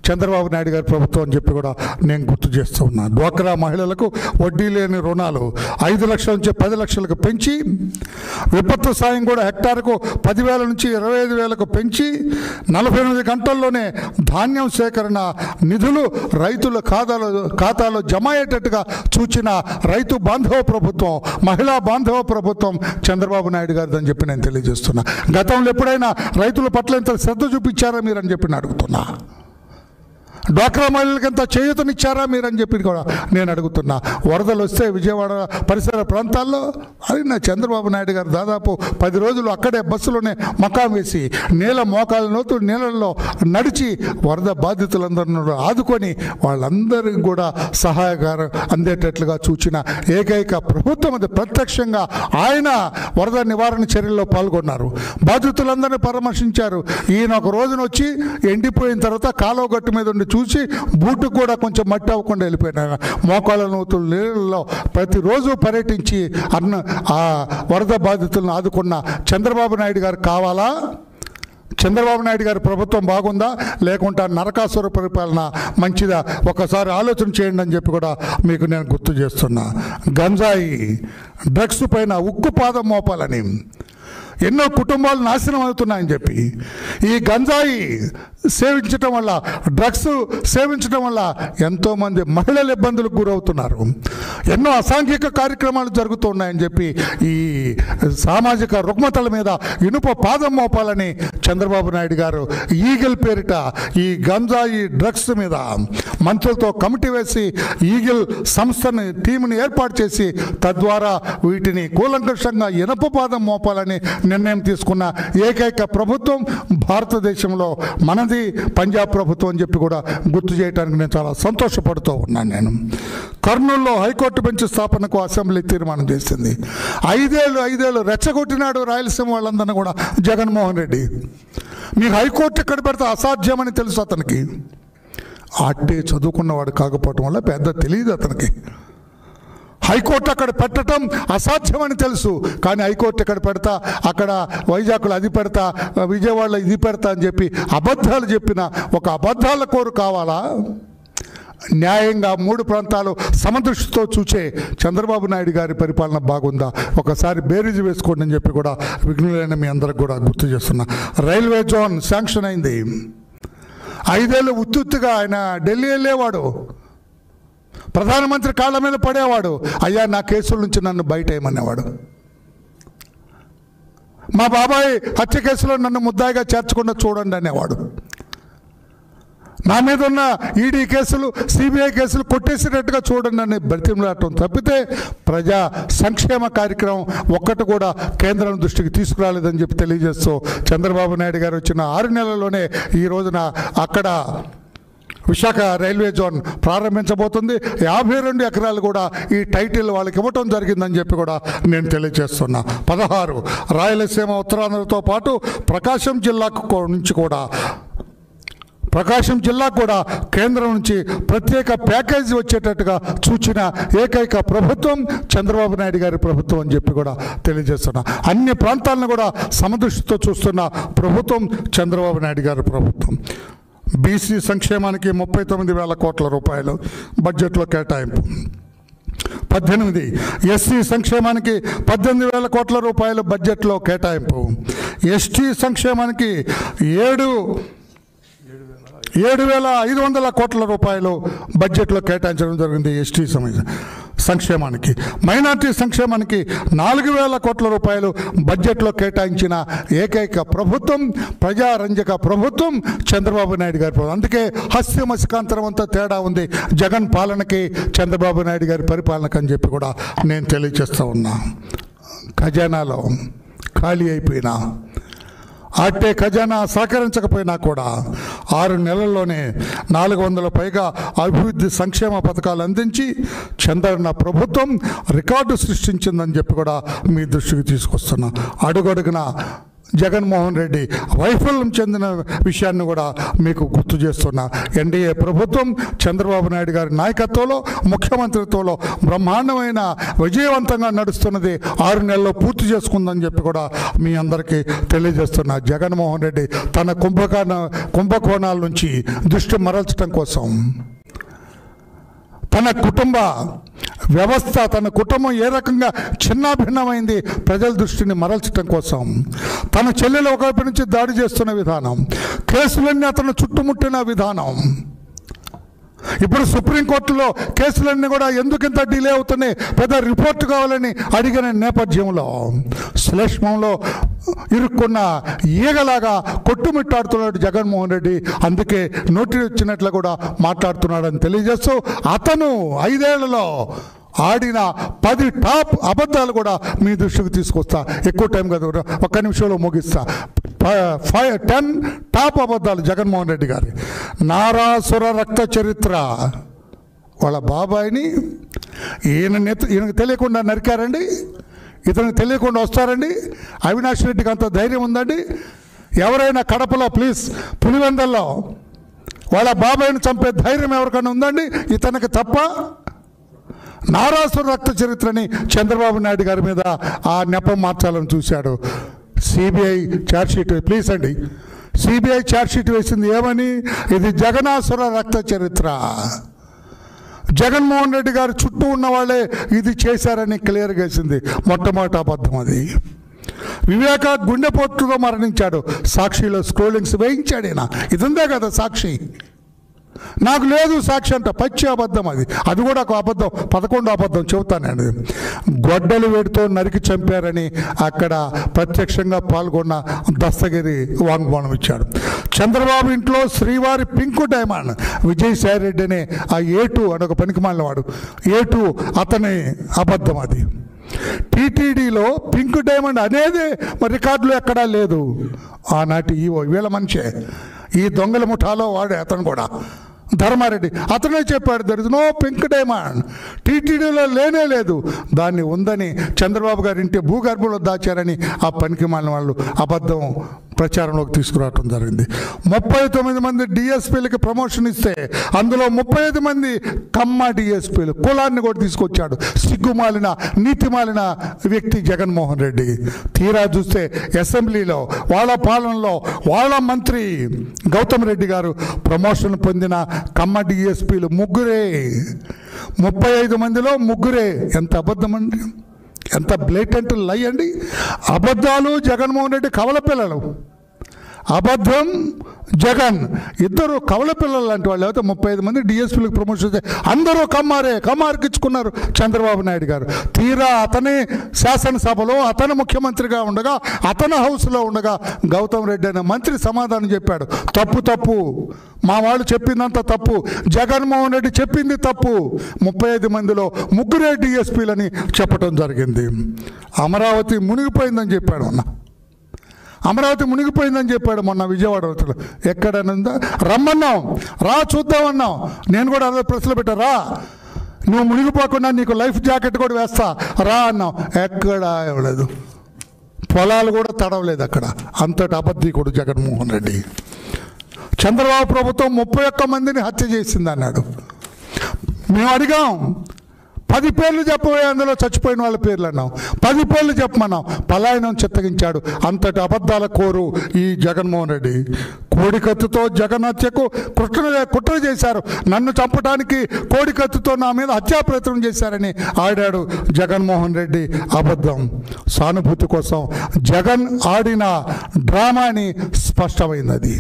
చంద్రబాబు నాయుడు గారి ప్రభుత్వం అని చెప్పి కూడా నేను గుర్తు చేస్తూ ఉన్నాను. డ్వాక్రా మహిళలకు వడ్డీ లేని రుణాలు 5 లక్షల నుంచి 10 లక్షలకు పెంచి, విపత్తు సాయం కూడా హెక్టార్కు 10,000 నుంచి 25,000కు పెంచి, 48 గంటల్లోనే ధాన్యం సేకరణ నిధులు రైతుల ఖాతాలో జమ అయ్యేటట్టుగా చూచిన రైతు బాంధవ ప్రభుత్వం, మహిళా బాంధవ ప్రభుత్వం చంద్రబాబు నాయుడు గారిది అని చెప్పి నేను తెలియజేస్తున్నా. గతంలో ఎప్పుడైనా రైతుల పట్ల ఎంత శ్రద్ధ చూపించారా మీరని చెప్పి నేను అడుగుతున్నా. డ్వాక్రా మహిళలకు ఎంత చేయూతనిచ్చారా మీరని చెప్పి కూడా నేను అడుగుతున్నా. వరదలు వస్తే విజయవాడ పరిసర ప్రాంతాల్లో అయినా చంద్రబాబు నాయుడు గారు దాదాపు 10 రోజులు అక్కడే బస్సులోనే మకాం వేసి మోకాల లోతు నీళ్ళల్లో నడిచి వరద బాధితులందరినీ ఆదుకొని వాళ్ళందరికీ కూడా సహాయకారం అందేటట్లుగా చూచిన ఏకైక ప్రభుత్వం అది. ప్రత్యక్షంగా ఆయన వరద నివారణ చర్యల్లో పాల్గొన్నారు, బాధితులందరినీ పరామర్శించారు. ఈయన ఒక రోజున వచ్చి ఎండిపోయిన తర్వాత కాలువ గట్టు మీద ఉండి చూసి బూటుకు కూడా కొంచెం మట్టి అవ్వకుండా వెళ్ళిపోయినారు. మోకాళ్ళ నూతులు నీళ్ళలో ప్రతిరోజు పర్యటించి ఆ వరద బాధితులను ఆదుకున్న చంద్రబాబు నాయుడు గారు కావాలా? చంద్రబాబు నాయుడు గారి ప్రభుత్వం బాగుందా లేకుంటే నరకాసుర పరిపాలన మంచిదా? ఒకసారి ఆలోచన చేయండి అని చెప్పి కూడా మీకు నేను గుర్తు చేస్తున్నా. గంజాయి డ్రగ్స్ పైన ఉక్కు పాదం మోపాలని ఎన్నో కుటుంబాలు నాశనం అవుతున్నాయని చెప్పి, ఈ గంజాయి సేవించడం వల్ల, డ్రగ్స్ సేవించడం వల్ల ఎంతోమంది మహిళలు ఇబ్బందులకు గురవుతున్నారు, ఎన్నో అసాంఘిక కార్యక్రమాలు జరుగుతున్నాయని చెప్పి ఈ సామాజిక రుగ్మతల మీద ఇనుప పాదం మోపాలని చంద్రబాబు నాయుడు గారు ఈగిల్ పేరిట ఈ గంజాయి డ్రగ్స్ మీద మంత్రులతో కమిటీ వేసి ఈగిల్ సంస్థని టీంని ఏర్పాటు చేసి తద్వారా వీటిని కూలంకషంగా ఇనుప పాదం మోపాలని నిర్ణయం తీసుకున్న ఏకైక ప్రభుత్వం భారతదేశంలో మనది పంజాబ్ ప్రభుత్వం అని చెప్పి కూడా గుర్తు చేయడానికి నేను చాలా సంతోషపడుతూ ఉన్నాను. నేను కర్నూలులో హైకోర్టు బెంచ్ స్థాపనకు అసెంబ్లీ తీర్మానం చేసింది. 5 ఏళ్ళు రెచ్చగొట్టినాడు రాయలసీమ వాళ్ళందరినీ కూడా జగన్మోహన్ రెడ్డి. మీకు హైకోర్టు ఎక్కడ పెడితే అసాధ్యమని తెలుసు అతనికి. అట్టే చదువుకున్నవాడు కాకపోవటం వల్ల పెద్ద తెలియదు అతనికి. హైకోర్టు అక్కడ పెట్టడం అసాధ్యమని తెలుసు, కానీ హైకోర్టు ఎక్కడ పెడతా, అక్కడ వైజాగ్లో అది పెడతా, విజయవాడలో ఇది పెడతా అని చెప్పి అబద్ధాలు చెప్పిన ఒక అబద్ధాల కోరు కావాలా? న్యాయంగా 3 ప్రాంతాలు సమదృష్టితో చూచే చంద్రబాబు నాయుడు గారి పరిపాలన బాగుందా? ఒకసారి బేరీజు వేసుకోండి అని చెప్పి కూడా విఘ్నులైన మీ అందరికి కూడా గుర్తు చేస్తున్నా. రైల్వే జోన్ శాంక్షన్ అయింది. 5 ఏళ్ళు ఉత్తుగా ఆయన ఢిల్లీ వెళ్ళేవాడు, ప్రధానమంత్రి కాళ్ళ మీద పడేవాడు, అయ్యా నా కేసుల నుంచి నన్ను బయట వేయమనేవాడు. మా బాబాయ్ హత్య కేసులో నన్ను ముద్దాయిగా చేర్చకుండా చూడండి అనేవాడు. నా మీద ఉన్న ఈడీ కేసులు, సిబిఐ కేసులు కొట్టేసినట్టుగా చూడండి అని బ్రతిమలాడటం తప్పితే ప్రజా సంక్షేమ కార్యక్రమం ఒక్కటి కూడా కేంద్రం దృష్టికి తీసుకురాలేదని చెప్పి తెలియజేస్తూ చంద్రబాబు నాయుడు గారు వచ్చిన 6 నెలల్లోనే ఈ రోజున అక్కడ విశాఖ రైల్వే జోన్ ప్రారంభించబోతుంది. 52 ఎకరాలు కూడా ఈ టైటిల్ వాళ్ళకి ఇవ్వటం జరిగిందని చెప్పి కూడా నేను తెలియజేస్తున్నా. 16 రాయలసీమ ఉత్తరాంధ్రతో పాటు ప్రకాశం జిల్లాకు కూడా కేంద్రం నుంచి ప్రత్యేక ప్యాకేజీ వచ్చేటట్టుగా చూచిన ఏకైక ప్రభుత్వం చంద్రబాబు నాయుడు గారి ప్రభుత్వం అని చెప్పి కూడా తెలియజేస్తున్నా. అన్ని ప్రాంతాలను కూడా సమదృష్టితో చూస్తున్న ప్రభుత్వం చంద్రబాబు నాయుడు గారి ప్రభుత్వం. బీసీ సంక్షేమానికి 39,000 కోట్ల రూపాయలు బడ్జెట్లో కేటాయింపు. 18 ఎస్సీ సంక్షేమానికి 18,000 కోట్ల రూపాయలు బడ్జెట్లో కేటాయింపు. ఎస్టీ సంక్షేమానికి 7,500 కోట్ల రూపాయలు బడ్జెట్లో కేటాయించడం జరిగింది ఎస్టీ సంక్షేమానికి. మైనార్టీ సంక్షేమానికి 4,000 కోట్ల రూపాయలు బడ్జెట్లో కేటాయించిన ఏకైక ప్రభుత్వం, ప్రజారంజక ప్రభుత్వం చంద్రబాబు నాయుడు గారి ప్రభుత్వం. అందుకే హస్య మసికాంతరం అంతా తేడా ఉంది జగన్ పాలనకి, చంద్రబాబు నాయుడు గారి పరిపాలనకు అని చెప్పి కూడా నేను తెలియజేస్తూ ఉన్నా. ఖజానాలో ఖాళీ అయిపోయినా, అట్టే ఖజానా సహకరించకపోయినా కూడా 6 నెలల్లోనే 400 పైగా అభివృద్ధి సంక్షేమ పథకాలు అందించి చంద్రన్న ప్రభుత్వం రికార్డు సృష్టించిందని చెప్పి కూడా మీ దృష్టికి తీసుకొస్తున్నా. అడుగడుగున జగన్మోహన్ రెడ్డి వైఫల్యం చెందిన విషయాన్ని కూడా మీకు గుర్తు చేస్తున్నా. ఎన్డీఏ ప్రభుత్వం చంద్రబాబు నాయుడు గారి నాయకత్వంలో, ముఖ్యమంత్రిత్వంలో బ్రహ్మాండమైన విజయవంతంగా నడుస్తున్నది. 6 నెలల్లో పూర్తి చేసుకుందని చెప్పి కూడా మీ అందరికీ తెలియజేస్తున్నా. జగన్మోహన్ రెడ్డి తన కుంభకోణాల నుంచి దృష్టి మరల్చడం కోసం, తన కుటుంబ వ్యవస్థ, తన కుటుంబం ఏ రకంగా చిన్నాభిన్నమైంది ప్రజల దృష్టిని మరల్చడం కోసం, తన చెల్లెలు ఒకవైపు నుంచి దాడి చేస్తున్న విధానం, కేసులన్నీ అతను చుట్టుముట్టిన విధానం, ఇప్పుడు సుప్రీంకోర్టులో కేసులన్నీ కూడా ఎందుకు ఇంత డిలే అవుతున్నాయి, పెద్ద రిపోర్ట్ కావాలని అడిగిన నేపథ్యంలో శ్లేష్మంలో ఇరుక్కున్న ఈగలాగా కొట్టుమిట్టాడుతున్నాడు జగన్మోహన్ రెడ్డి. అందుకే నోటీస్ వచ్చినట్లు కూడా మాట్లాడుతున్నాడని తెలియజేస్తూ, అతను 5 ఏళ్లలో ఆడిన 10 టాప్ అబద్ధాలు కూడా మీ దృష్టికి తీసుకొస్తా. ఎక్కువ టైం కదా, 1 నిమిషంలో ముగిస్తా. 10 టాప్ అబద్ధాలు జగన్మోహన్ రెడ్డి గారి. నారాసుర రక్త చరిత్ర. వాళ్ళ బాబాయిని ఈయనకు తెలియకుండా నరికారండి, ఇతనికి తెలియకుండా వస్తారండి. అవినాష్ రెడ్డికి అంత ధైర్యం ఉందండి. ఎవరైనా కడపలో ప్లీజ్ పులివెందల్లో వాళ్ళ బాబాయిని చంపే ధైర్యం ఎవరికైనా ఉందండి ఇతనికి తప్ప? నారాసుర రక్త చరిత్రని చంద్రబాబు నాయుడు గారి మీద ఆ నెపం మార్చాలని చూశాడు. సిబిఐ ఛార్జ్షీట్ ప్లీజ్ అండి, సిబిఐ ఛార్జ్షీట్ వేసింది ఏమని? ఇది జగనాసుర రక్త చరిత్ర, జగన్మోహన్ రెడ్డి గారు చుట్టూ ఉన్న వాళ్ళే ఇది చేశారని క్లియర్గా వేసింది. మొట్టమొదటి అబద్ధం అది. వివేక గుండెపోటుతో మరణించాడు, సాక్షిలో స్క్రోలింగ్స్ వేయించాడు ఈయన. ఇది ఉందే కదా సాక్షి, నాకు లేదు సాక్షి అంట, పచ్చి అబద్ధం అది. అది కూడా ఒక అబద్ధం, 11వ అబద్ధం చెబుతానండి. గొడ్డలు వేడితో నరికి చంపారని అక్కడ ప్రత్యక్షంగా పాల్గొన్న దస్తగిరి వాంగ్మూలం ఇచ్చాడు. చంద్రబాబు ఇంట్లో శ్రీవారి పింక్ డైమండ్ విజయసాయి రెడ్డి అనే ఆ A2 అని ఒక పనికిమాలిన వాడు, A2 అతని అబద్ధం అది. టీటీడీలో పింక్ డైమండ్ అనేది మరి రికార్డులో ఎక్కడా లేదు. ఆనాటి ఈవో వీళ్ళ మనిషే, ఈ దొంగల ముఠాలో వాడే అతను కూడా, ధర్మారెడ్డి అతనే చెప్పాడు there is no pink diamond, టీటీడీలో లేనే లేదు. దాన్ని ఉందని చంద్రబాబు గారి ఇంటి భూగర్భంలో దాచారని ఆ పనికి మాలిన వాళ్ళు అబద్ధం ప్రచారంలోకి తీసుకురావటం జరిగింది. 39 మంది డిఎస్పీలకి ప్రమోషన్ ఇస్తే అందులో 35 మంది కమ్మ డిఎస్పీలు, కులాన్ని కూడా తీసుకొచ్చాడు. సిగ్గుమాలిన నీతిమాలిన వ్యక్తి జగన్మోహన్ రెడ్డి. తీరా చూస్తే అసెంబ్లీలో వాళ్ళ పాలనలో వాళ్ళ మంత్రి గౌతమ్ రెడ్డి గారు ప్రమోషన్ పొందిన కమ్మ డిఎస్పీలు 3. 35 మందిలో 3. ఎంత అబద్ధం అండి, ఎంత బ్లేటెంట్ లై అండి. అబద్ధాలు జగన్మోహన్ రెడ్డి కవల పిల్లలు, అబద్ధం జగన్, ఇద్దరు కవల పిల్లలు లాంటి వాళ్ళు. లేకపోతే 35 మంది డిఎస్పీలకు ప్రమోషన్ అయితే అందరూ కమ్మారికిచ్చుకున్నారు చంద్రబాబు నాయుడు గారు. తీరా అతని శాసనసభలో అతను ముఖ్యమంత్రిగా ఉండగా, అతను హౌస్లో ఉండగా గౌతమ్ రెడ్డి అనే మంత్రి సమాధానం చెప్పాడు, తప్పు, మా వాళ్ళు చెప్పిందంత తప్పు, జగన్మోహన్ రెడ్డి చెప్పింది తప్పు, 35 మందిలో 3 డిఎస్పీలని చెప్పడం జరిగింది. అమరావతి మునిగిపోయిందని చెప్పాడు అన్న, అమరావతి మునిగిపోయిందని చెప్పాడు మొన్న విజయవాడలో. ఎక్కడనుందా రమ్మన్నాం, రా చూద్దామన్నాం. నేను కూడా అదే ప్రశ్నలు పెట్టా, రా నువ్వు మునిగిపోకుండా నీకు లైఫ్ జాకెట్ కూడా వేస్తా రా అన్నాం. ఎక్కడ ఇవ్వలేదు, పొలాలు కూడా తడవలేదు అక్కడ. అంతటి అబద్ధికుడు జగన్మోహన్ రెడ్డి. చంద్రబాబు ప్రభుత్వం 31 మందిని హత్య చేసింది అన్నాడు. మేము అడిగాం, 10 పేర్లు చెప్పబోయే అందులో చచ్చిపోయిన వాళ్ళ పేర్లు అన్నాం, 10 పేర్లు చెప్పమన్నాం, పలాయనం చిత్తగించాడు. అంతటి అబద్ధాల కోరు ఈ జగన్మోహన్ రెడ్డి. కోడికత్తుతో జగన్ హత్యకు కుట్ర చేశారు, నన్ను చంపడానికి కోడికత్తుతో నా మీద హత్యా ప్రయత్నం చేశారని ఆడాడు జగన్మోహన్ రెడ్డి అబద్ధం. సానుభూతి కోసం జగన్ ఆడిన డ్రామాని స్పష్టమైంది. అది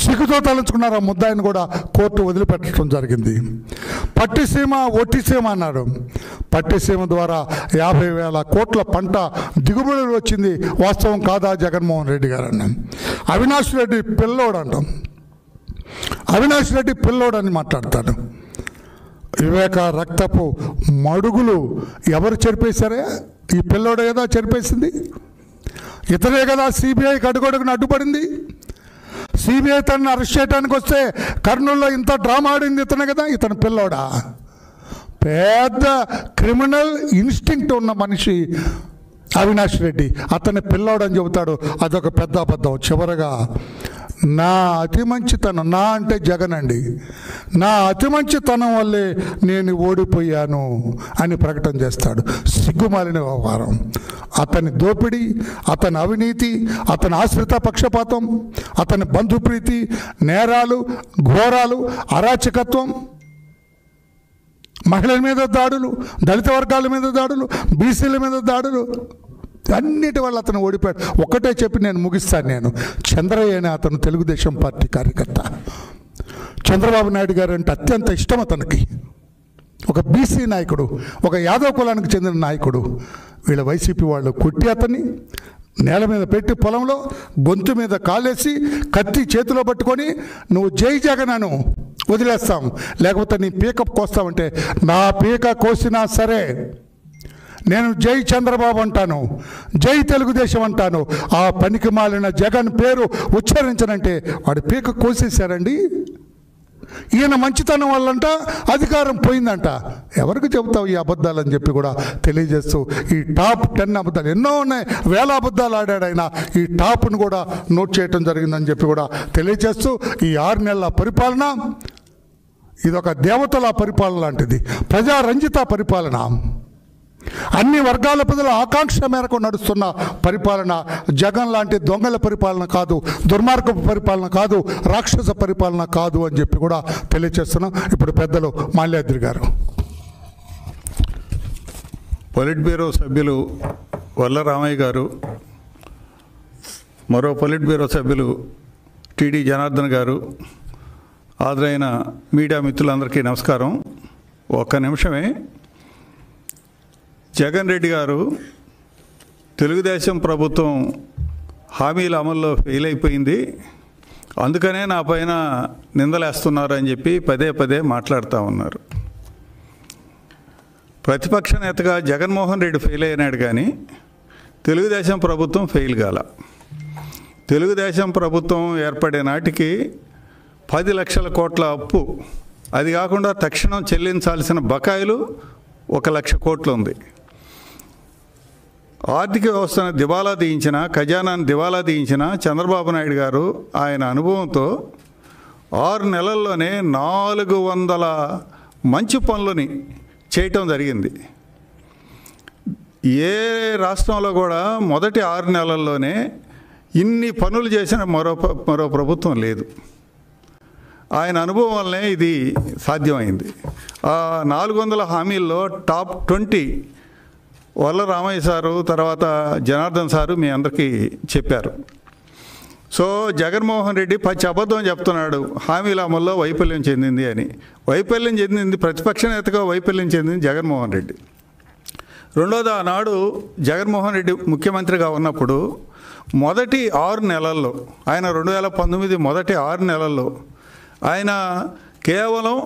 సిగ్గుతో తలంచుకున్నారు. ఆ ముద్దాయిని కూడా కోర్టు వదిలిపెట్టడం జరిగింది. పట్టిసీమ ఒట్టిసీమ అన్నాడు. పట్టిసీమ ద్వారా 50,000 కోట్ల పంట దిగుబడి వచ్చింది. వాస్తవం కాదా జగన్మోహన్ రెడ్డి గారు అన్నాం. అవినాష్ రెడ్డి పిల్లోడు అంటాం. అవినాష్ రెడ్డి పిల్లోడు అని మాట్లాడతాడు. వివేక రక్తపు మడుగులు ఎవరు చెరిపేశారే? ఈ పిల్లోడే కదా చెరిపేసింది. ఇతరే కదా సిబిఐకి అడుగడుగున అడ్డుపడింది. సిబిఐ తనని అరెస్ట్ చేయడానికి వస్తే కర్నూలులో ఇంత డ్రామా ఆడింది ఇతనే కదా. ఇతను పిల్లోడా? పెద్ద క్రిమినల్ ఇన్స్టింక్ట్ ఉన్న మనిషి అవినాష్ రెడ్డి. అతని పిల్లోడు అని చెబుతాడు. అదొక పెద్ద అబద్ధం. చివరగా నా అతి మంచితనం, నా అంటే జగన్ అండి, నా అతి మంచితనం వల్లే నేను ఓడిపోయాను అని ప్రకటన చేస్తాడు. సిగ్గుమాలిన వ్యవహారం. అతని దోపిడీ, అతని అవినీతి, అతని ఆశ్రిత పక్షపాతం, అతని బంధుప్రీతి, నేరాలు, ఘోరాలు, అరాచకత్వం, మహిళల మీద దాడులు, దళిత వర్గాల మీద దాడులు, బీసీల మీద దాడులు, అన్నిటి వల్ల అతను ఓడిపోయాడు. ఒకటే చెప్పి నేను ముగిస్తాను. నేను చంద్రయ్య అనే అతను తెలుగుదేశం పార్టీ కార్యకర్త. చంద్రబాబు నాయుడు గారు అంటే అత్యంత ఇష్టం అతనికి. ఒక బీసీ నాయకుడు, ఒక యాదవ్ కులానికి చెందిన నాయకుడు. వీళ్ళ వైసీపీ వాళ్ళు కొట్టి అతన్ని నేల మీద పెట్టి పొలంలో గొంతు మీద కాలేసి కత్తి చేతిలో పట్టుకొని నువ్వు జై జగన్ అను, వదిలేస్తాం, లేకపోతే నీ పీక కోస్తామంటే నా పీక కోసినా సరే నేను జై చంద్రబాబు అంటాను, జై తెలుగుదేశం అంటాను. ఆ పనికి మాలిన జగన్ పేరు ఉచ్చరించనంటే వాడి పీక కోసేశారండి. ఈయన మంచితనం వల్లంట అధికారం పోయిందంట. ఎవరికి చెబుతావు ఈ అబద్ధాలని చెప్పి కూడా తెలియజేస్తూ ఈ టాప్ 10 అబద్ధాలు ఎన్నో ఉన్నాయి, వేల అబద్ధాలు ఆడాడు ఆయన. ఈ టాప్ను కూడా నోట్ చేయటం జరిగిందని చెప్పి కూడా తెలియజేస్తూ ఈ 6 నెలల పరిపాలన ఇదొక దేవతల పరిపాలన లాంటిది, ప్రజారంజిత పరిపాలన, అన్ని వర్గాల ప్రజల ఆకాంక్ష మేరకు నడుస్తున్న పరిపాలన. జగన్ లాంటి దొంగల పరిపాలన కాదు, దుర్మార్గపు పరిపాలన కాదు, రాక్షస పరిపాలన కాదు అని చెప్పి కూడా తెలియజేస్తున్నాం. ఇప్పుడు పెద్దలు మాల్యాద్రి గారు. పొలిట్ బ్యూరో సభ్యులు వల్ల రామయ్య గారు, మరో పొలిట్ బ్యూరో సభ్యులు టీడీ జనార్దన్ గారు, హాజరైన మీడియా మిత్రులందరికీ నమస్కారం. ఒక్క నిమిషమే. జగన్ రెడ్డి గారు తెలుగుదేశం ప్రభుత్వం హామీల అమల్లో ఫెయిల్ అయిపోయింది, అందుకనే నా పైన నిందలేస్తున్నారు అని చెప్పి పదే పదే మాట్లాడుతూ ఉన్నారు. ప్రతిపక్ష నేతగా జగన్మోహన్ రెడ్డి ఫెయిల్ అయినాడు కానీ తెలుగుదేశం ప్రభుత్వం ఫెయిల్ కాల. తెలుగుదేశం ప్రభుత్వం ఏర్పడే నాటికి 10 లక్షల కోట్ల అప్పు, అది కాకుండా తక్షణం చెల్లించాల్సిన బకాయిలు 1 లక్ష కోట్లు ఉంది. ఆర్థిక వ్యవస్థను దివాలా తీయించిన, ఖజానాను దివాలా తీయించిన చంద్రబాబు నాయుడు గారు ఆయన అనుభవంతో 6 నెలల్లోనే 400 మంచి పనులని చేయటం జరిగింది. ఏ రాష్ట్రంలో కూడా మొదటి 6 నెలల్లోనే ఇన్ని పనులు చేసిన మరో ప్రభుత్వం లేదు. ఆయన అనుభవం వల్లనే ఇది సాధ్యమైంది. 400 హామీల్లో టాప్ 20 వల్ల రామయ్య సారు, తర్వాత జనార్దన్ సారు మీ అందరికీ చెప్పారు. సో జగన్మోహన్ రెడ్డి పచ్చి అబద్ధం చెప్తున్నాడు హామీల అమల్లో వైఫల్యం చెందింది అని. వైఫల్యం చెందింది, ప్రతిపక్ష నేతగా వైఫల్యం చెందింది జగన్మోహన్ రెడ్డి. రెండోది, ఆనాడు జగన్మోహన్ రెడ్డి ముఖ్యమంత్రిగా ఉన్నప్పుడు మొదటి 6 నెలల్లో, ఆయన 2019 మొదటి 6 నెలల్లో ఆయన కేవలం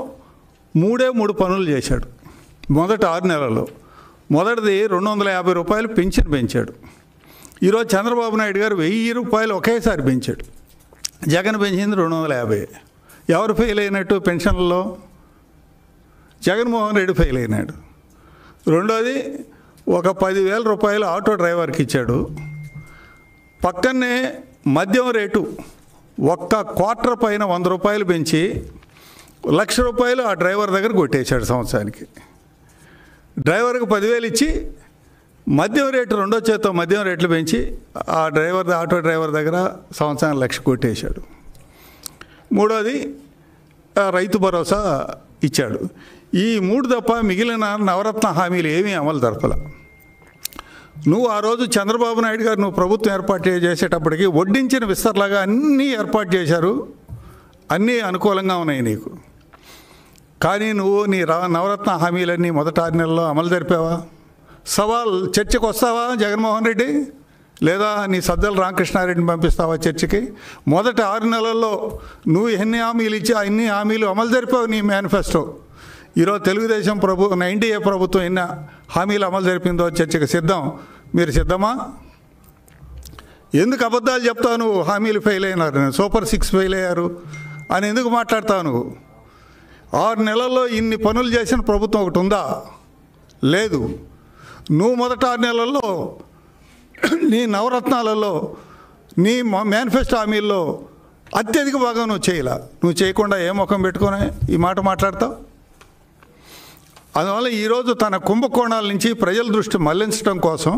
3 పనులు చేశాడు. మొదటి 6 నెలల్లో మొదటిది 250 రూపాయలు పెన్షన్ పెంచాడు. ఈరోజు చంద్రబాబు నాయుడు గారు 1000 రూపాయలు ఒకేసారి పెంచాడు. జగన్ పెంచింది 250. ఎవరు ఫెయిల్ అయినట్టు పెన్షన్లలో? జగన్మోహన్ రెడ్డి ఫెయిల్ అయినాడు. రెండోది, ఒక 10,000 రూపాయలు ఆటో డ్రైవర్కి ఇచ్చాడు. పక్కనే మద్యం రేటు 1 క్వార్టర్ పైన 100 రూపాయలు పెంచి 1,00,000 రూపాయలు ఆ డ్రైవర్ దగ్గర కొట్టేశాడు సంవత్సరానికి. డ్రైవర్కి 10,000 ఇచ్చి మద్యం రేటు రెండో చేత్తో మద్యం రేట్లు పెంచి ఆ ఆటో డ్రైవర్ దగ్గర సంవత్సరానికి 1,00,000 కొట్టేశాడు. మూడోది రైతు భరోసా ఇచ్చాడు. ఈ 3 తప్ప మిగిలిన నవరత్న హామీలు ఏమీ అమలు జరపల. నువ్వు ఆ రోజు చంద్రబాబు నాయుడు గారు నువ్వు ప్రభుత్వం ఏర్పాటు చేసేటప్పటికి వడ్డించిన విస్తరలాగా అన్నీ ఏర్పాటు చేశారు, అన్నీ అనుకూలంగా ఉన్నాయి నీకు. కానీ నువ్వు నీ నవరత్న హామీలన్నీ మొదటి 6 నెలల్లో అమలు జరిపావా? సవాల్ చర్చకు వస్తావా జగన్మోహన్ రెడ్డి, లేదా నీ సజ్జల రామకృష్ణారెడ్డిని పంపిస్తావా చర్చకి? మొదటి 6 నెలల్లో నువ్వు ఎన్ని హామీలు ఇచ్చి అన్ని హామీలు అమలు జరిపావు నీ మేనిఫెస్టో. ఈరోజు తెలుగుదేశం ఎన్డీఏ ప్రభుత్వం ఎన్ని హామీలు అమలు జరిపిందో చర్చకి సిద్ధం. మీరు సిద్ధమా? ఎందుకు అబద్ధాలు చెప్తావు నువ్వు? హామీలు ఫెయిల్ అయినారు, సూపర్ 6 ఫెయిల్ అయ్యారు అని ఎందుకు మాట్లాడతావు నువ్వు? 6 నెలల్లో ఇన్ని పనులు చేసిన ప్రభుత్వం ఒకటి ఉందా? లేదు. నువ్వు మొదటి 6 నెలల్లో నీ నవరత్నాలలో నీ మేనిఫెస్టో హామీల్లో అత్యధిక భాగం నువ్వు చేయలా. నువ్వు చేయకుండా ఏ ముఖం పెట్టుకొని ఈ మాట మాట్లాడతావు? అందువల్ల ఈరోజు తన కుంభకోణాల నుంచి ప్రజల దృష్టి మళ్లించడం కోసం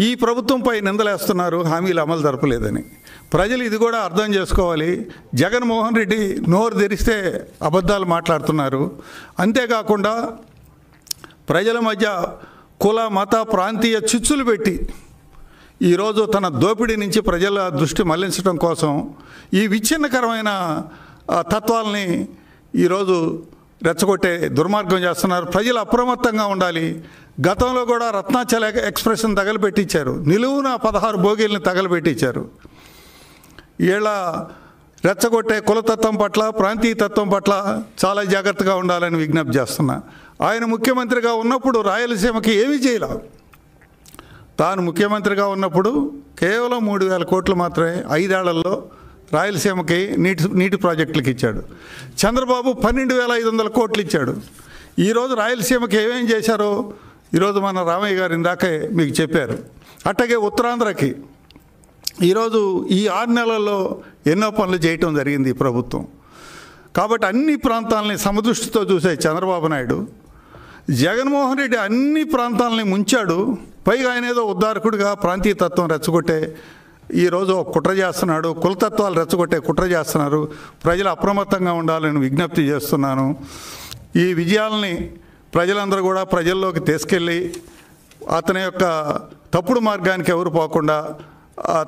ఈ ప్రభుత్వంపై నిందలేస్తున్నారు, హామీలు అమలు జరపలేదని. ప్రజలు ఇది కూడా అర్థం చేసుకోవాలి. జగన్మోహన్ రెడ్డి నోరు తెరిస్తే అబద్ధాలు మాట్లాడుతున్నారు. అంతేకాకుండా ప్రజల మధ్య కుల మత ప్రాంతీయ చిచ్చులు పెట్టి ఈరోజు తన దోపిడీ నుంచి ప్రజల దృష్టి మళ్లించడం కోసం ఈ విచ్ఛిన్నకరమైన తత్వాలని ఈరోజు రెచ్చగొట్టే దుర్మార్గం చేస్తున్నారు. ప్రజలు అప్రమత్తంగా ఉండాలి. గతంలో కూడా రత్నాచల ఎక్స్ప్రెస్ని తగలబెట్టించారు, నిలువున 16 బోగీలను తగలబెట్టించారు. వీళ్ళ రెచ్చగొట్టే కులతత్వం పట్ల ప్రాంతీయ తత్వం పట్ల చాలా జాగ్రత్తగా ఉండాలని విజ్ఞప్తి చేస్తున్నా. ఆయన ముఖ్యమంత్రిగా ఉన్నప్పుడు రాయలసీమకి ఏమీ చేయలే. తాను ముఖ్యమంత్రిగా ఉన్నప్పుడు కేవలం 3,000 కోట్లు మాత్రమే 5 ఏళ్లలో రాయలసీమకి నీటి ప్రాజెక్టులకు ఇచ్చాడు. చంద్రబాబు 12,500 కోట్లు ఇచ్చాడు. ఈరోజు రాయలసీమకి ఏమేం చేశారో ఈరోజు మన రామయ్య గారు ఇందాకే మీకు చెప్పారు. అట్లాగే ఉత్తరాంధ్రకి ఈరోజు ఈ 6 నెలల్లో ఎన్నో పనులు చేయటం జరిగింది ఈ ప్రభుత్వం. కాబట్టి అన్ని ప్రాంతాలని సమదృష్టితో చూసే చంద్రబాబు నాయుడు, జగన్మోహన్ రెడ్డి అన్ని ప్రాంతాలని ముంచాడు. పైగా ఆయన ఏదో ఉద్ధారకుడిగా ప్రాంతీయ తత్వం రెచ్చగొట్టే ఈరోజు కుట్ర చేస్తున్నాడు, కులతత్వాలు రెచ్చగొట్టే కుట్ర చేస్తున్నారు. ప్రజలు అప్రమత్తంగా ఉండాలని విజ్ఞప్తి చేస్తున్నాను. ఈ విజయాలని ప్రజలందరూ కూడా ప్రజల్లోకి తీసుకెళ్ళి అతని యొక్క తప్పుడు మార్గానికి ఎవరు పోకుండా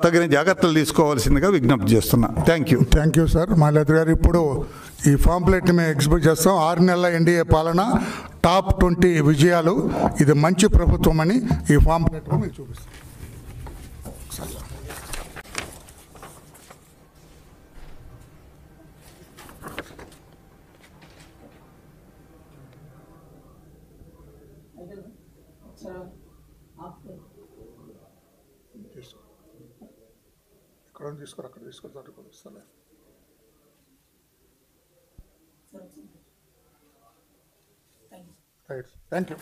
తగిన జాగ్రత్తలు తీసుకోవాల్సిందిగా విజ్ఞప్తి చేస్తున్నా. థ్యాంక్ యూ సార్ మాల్యాద్రి గారు. ఇప్పుడు ఈ పాంప్లెట్ని మేము ఎగ్జిబిట్ చేస్తాం. 6 నెలల ఎన్డీఏ పాలన టాప్ 20 విజయాలు, ఇది మంచి ప్రభుత్వం అని ఈ పాంప్లెట్లో మీకు చూపిస్తాం. ఇక్కడ తీసుకోరు, అక్కడ తీసుకొస్తాను. Right, thank you.